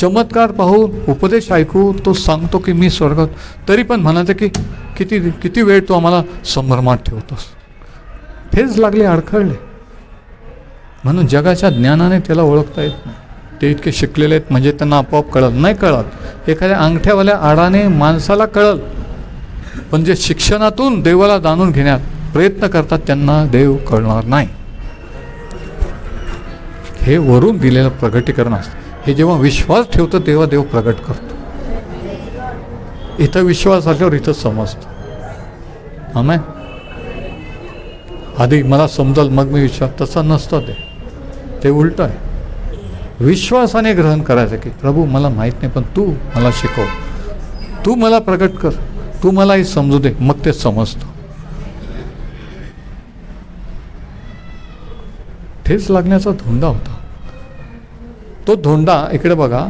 [SPEAKER 1] चमत्कार पाहू, उपदेश ऐकू, तो सांगतो की मी स्वर्गात, तरी पण म्हणायचं की किती वेळ तू आम्हाला संभ्रमात ठेवतोस. ठेच लागले, अडखळले. म्हणून जगाच्या ज्ञानाने त्याला ओळखता येत नाही. ते इतके शिकलेले आहेत म्हणजे त्यांना आपोआप कळत नाही. कळत एखाद्या अंगठ्यावाल्या आडाने माणसाला कळल, पण जे शिक्षणातून देवाला जाणून घेण्यात प्रयत्न करतात त्यांना देव कळणार नाही. हे वरून दिलेलं प्रगटीकरण असतं. हे जेव्हा विश्वास ठेवतं तेव्हा देव प्रगट करतो. इथं विश्वास असल्यावर इथं समजतं. आमेन. आधी मला समजल मग मी विश्वास, तसं नसतं. ते उलटं आहे. विश्वासाने ग्रहण करायचं की प्रभू मला माहीत नाही, पण तू मला शिकव, तू मला प्रगट कर, तू मला हे समजू दे, मग ते समजतं. ठेच लागण्याचा धोंडा होता. तो धोंडा इकडे बघा,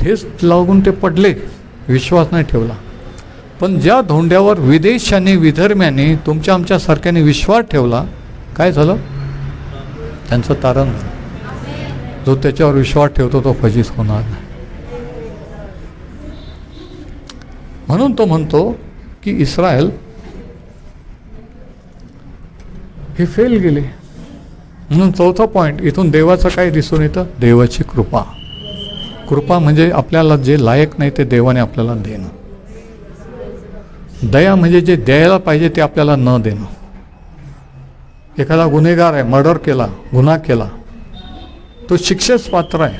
[SPEAKER 1] ठेच लागून ते पडले, विश्वास नाही ठेवला. पण ज्या धोंड्यावर विदेशाने विधर्म्याने तुमच्या आमच्यासारख्याने विश्वास ठेवला, काय झालं? त्यांचं तारण झालं. जो त्याच्यावर विश्वास ठेवतो तो फजित होणार नाही. म्हणून तो म्हणतो की इस्रायल हे फेल गेले. म्हणून चौथा पॉईंट इथून देवाचं काय दिसून येतं? देवाची कृपा. कृपा म्हणजे आपल्याला जे लायक नाही ते देवाने आपल्याला देणं. दया म्हणजे जे द्यायला पाहिजे ते आपल्याला न देणं. एखादा गुन्हेगार आहे, मर्डर केला, गुन्हा केला, तो शिक्षेस पात्र आहे,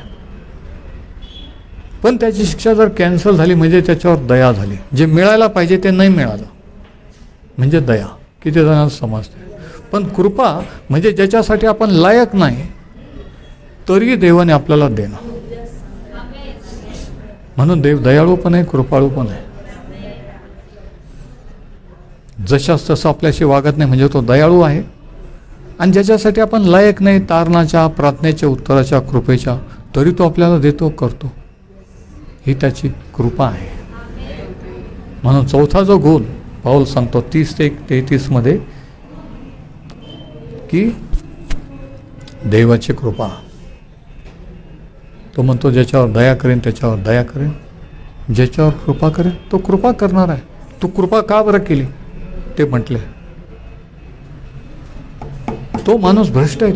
[SPEAKER 1] पण त्याची शिक्षा जर कॅन्सल झाली म्हणजे त्याच्यावर दया झाली. जे मिळायला पाहिजे ते नाही मिळालं म्हणजे दया. किती जणांना समजते? पण कृपा म्हणजे ज्याच्यासाठी आपण लायक नाही तरी देवाने आपल्याला देणं. म्हणून देव दयाळू पण आहे, कृपाळू पण आहे. जशास तसं आपल्याशी वागत नाही म्हणजे तो दयाळू आहे. आणि ज्याच्यासाठी आपण लायक नाही, तारणाच्या, प्रार्थनेच्या, उत्तराच्या, कृपेच्या, तरी तो आपल्याला देतो, करतो. ही त्याची कृपा आहे. म्हणून चौथा जो गुण पाऊल सांगतो 30 ते 33 मध्ये की देवाची कृपा. तो म्हणतो ज्याच्यावर दया करेन त्याच्यावर दया करेन, ज्याच्यावर कृपा करेन तो कृपा करणार आहे. तू कृपा का बरं केली ते म्हटले. तो माणूस भ्रष्ट आहे,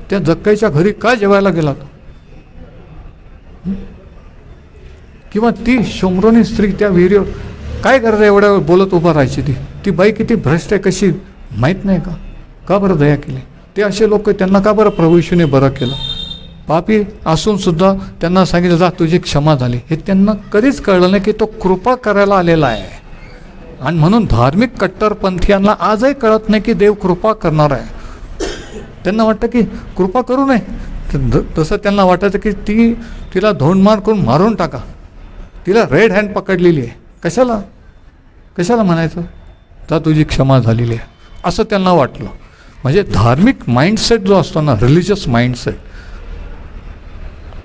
[SPEAKER 1] त्या जक्काईच्या घरी का जेवायला गेला तो? किंवा ती शोमरोनी स्त्री त्या विहिरीवर काय करता एवढ्या वेळ बोलत उभा राहायची? ती बाई किती भ्रष्ट आहे, कशी माहीत नाही का? का बरं दया केली? ते असे लोक त्यांना का बरं प्रभू येशूने बरं केलं? पापी असून सुद्धा त्यांना सांगितलं जा तुझी क्षमा झाली. हे त्यांना कधीच कळलं नाही की तो कृपा करायला आलेला आहे. आणि म्हणून धार्मिक कट्टरपंथीयांना आजही कळत नाही की देव कृपा करणार आहे. त्यांना वाटतं की कृपा करू नये. तसं त्यांना वाटायचं की तिला धोंडमार करून मारून टाका, तिला रेड हँड पकडलेली आहे, कशाला म्हणायचं तर तुझी क्षमा झालेली आहे, असं त्यांना वाटलं. म्हणजे धार्मिक माइंडसेट जो असतो ना, रिलिजियस माइंडसेट,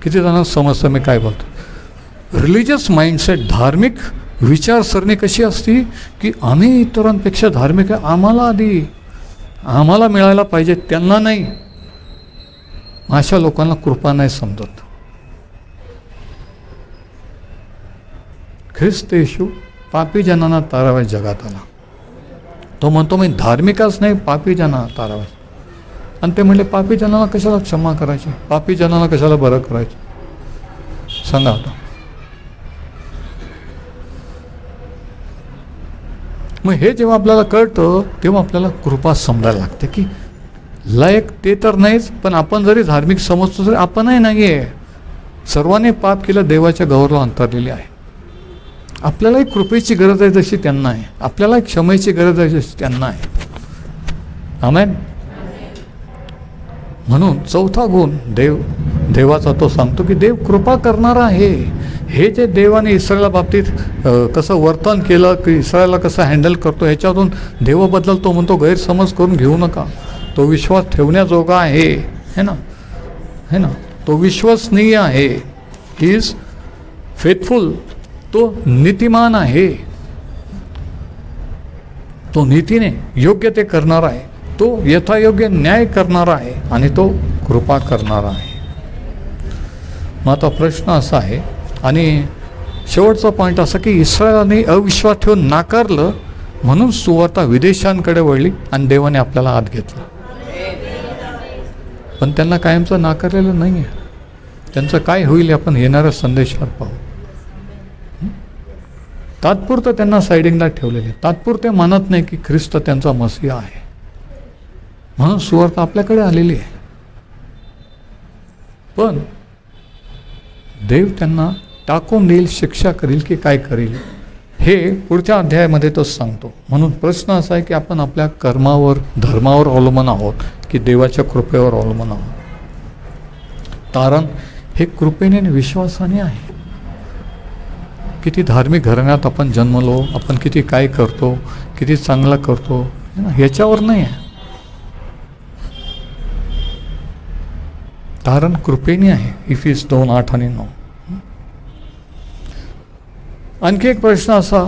[SPEAKER 1] किती जणांना समजतं मी काय बोलतो? रिलिजियस माइंडसेट, धार्मिक विचारसरणी कशी असती की आम्ही इतरांपेक्षा धार्मिक आहे, आम्हाला मिळायला पाहिजे, त्यांना नाही. अशा लोकांना कृपा नाही समजत. ख्रिस्त येशू पापी जनांना ताराव्या जगात आला. तो म्हणतो मी धार्मिकच नाही, पापी जनांना ताराव्या. आणि ते म्हणले पापी जनांना कशाला क्षमा करायची, पापी जनांना कशाला बरं करायचं? सांगा आता. मग हे जेव्हा आपल्याला कळतं तेव्हा आपल्याला कृपा समजायला लागते की लायक ते तर नाहीच, पण आपण जरी धार्मिक समजतो तरी आपणही नाही आहे. सर्वांनी पाप केलं, देवाच्या गौरवाला अंतरलेले आहे. आपल्यालाही कृपेची गरज आहे जशी त्यांना आहे, आपल्यालाही क्षमेची गरज आहे जशी त्यांना आहे. आमेन. म्हणून चौथा गुण देवाचा तो सांगतो की देव कृपा करणारा आहे. हे जे देवाने इस्रायला बाबतीत कसं वर्तन केलं की इस्रायला कसं हँडल करतो ह्याच्यातून देवाबद्दल तो म्हणतो गैरसमज करून घेऊ नका. तो विश्वास ठेवण्याजोगा आहे, है ना. तो विश्वसनीय आहे. He is faithful. तो नीतिमान आहे. तो नीतीने योग्य ते करणार आहे. तो यथायोग्य न्याय करणारा आहे आणि तो कृपा करणारा आहे. मग आता प्रश्न असा आहे आणि शेवटचा पॉईंट असा की इस्रायलाने अविश्वास ठेवून नाकारलं म्हणून सुवार्ता विदेशांकडे वळली आणि देवाने आपल्याला आत घेतलं. पण त्यांना कायमचं नाकारलेलं नाही आहे. त्यांचं काय होईल आपण येणाऱ्या संदेशात पाहू. तात्पुरतं त्यांना साइडिंगला ठेवलेले, तात्पुरते मानत नाही की ख्रिस्त त्यांचा मसीहा आहे. म्हणून सुवार्ता आपल्याकडे आलेली आहे. पण देव त्यांना टाकून देईल, शिक्षा करील की काय करील हे पुढच्या अध्यायामध्ये तोच सांगतो. म्हणून प्रश्न असा आहे की आपण आपल्या कर्मावर, धर्मावर अवलंबून आहोत की देवाच्या कृपेवर अवलंबून आहोत. तारण हे कृपेने आणि विश्वासाने आहे. किती धार्मिक घराण्यात आपण जन्मलो, आपण किती काय करतो, किती चांगला करतो, ह्याच्यावर नाही आहे. तारण कृपेने आहे. इफिस 2:8 आणि 9. आणखी एक प्रश्न असा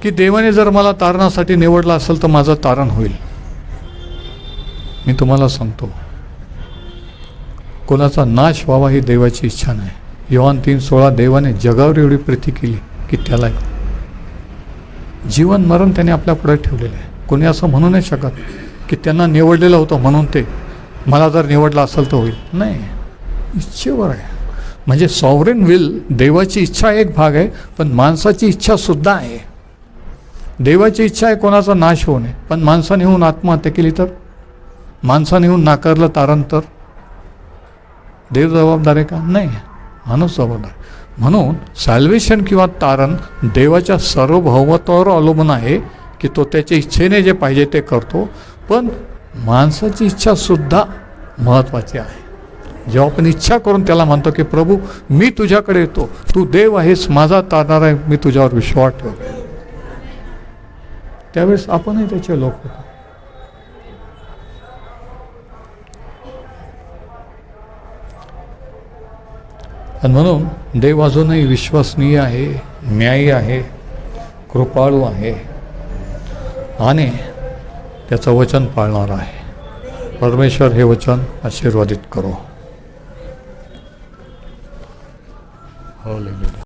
[SPEAKER 1] की देवाने जर मला तारणासाठी निवडलं असेल तर माझं तारण होईल. मी तुम्हाला सांगतो, कोणाचा नाश व्हावा ही देवाची इच्छा नाही. योहान 3:16 देवाने जगावर एवढी प्रीती केली की त्याला जीवन मरण त्याने आपल्या पुढे ठेवलेलं आहे. कोणी असं म्हणू नाही शकत की त्यांना निवडलेलं होतं म्हणून ते मला जर निवडलं असेल तर होईल. नाही, इच्छेवर आहे. म्हणजे सॉव्हरेन विल, देवाची इच्छा एक भाग आहे, पण माणसाची इच्छा सुद्धा आहे. देवाची इच्छा आहे कोणाचा नाश होऊ नये, पण माणसाने होऊन आत्महत्या केली तर, माणसाने होऊन नाकारलं तारण तर देव जबाबदार आहे का? नाही, माणूस जबाबदार. म्हणून सॅल्वेशन किंवा तारण देवाच्या सार्वभौमत्वावर अवलंबून आहे की तो त्याच्या इच्छेने जे पाहिजे ते करतो, पण माणसाची इच्छा सुद्धा महत्त्वाची आहे. जेव्हा आपण इच्छा करून त्याला म्हणतो की प्रभू मी तुझ्याकडे येतो, तू देव आहेस, माझा तारणार आहे, मी तुझ्यावर विश्वास ठेवतो, त्यावेळेस आपणही त्याचे लोक होतो. आणि म्हणून देव अजूनही विश्वसनीय आहे, न्यायी आहे, कृपाळू आहे आणि त्याचं वचन पाळणार आहे. परमेश्वर हे वचन आशीर्वादित करो.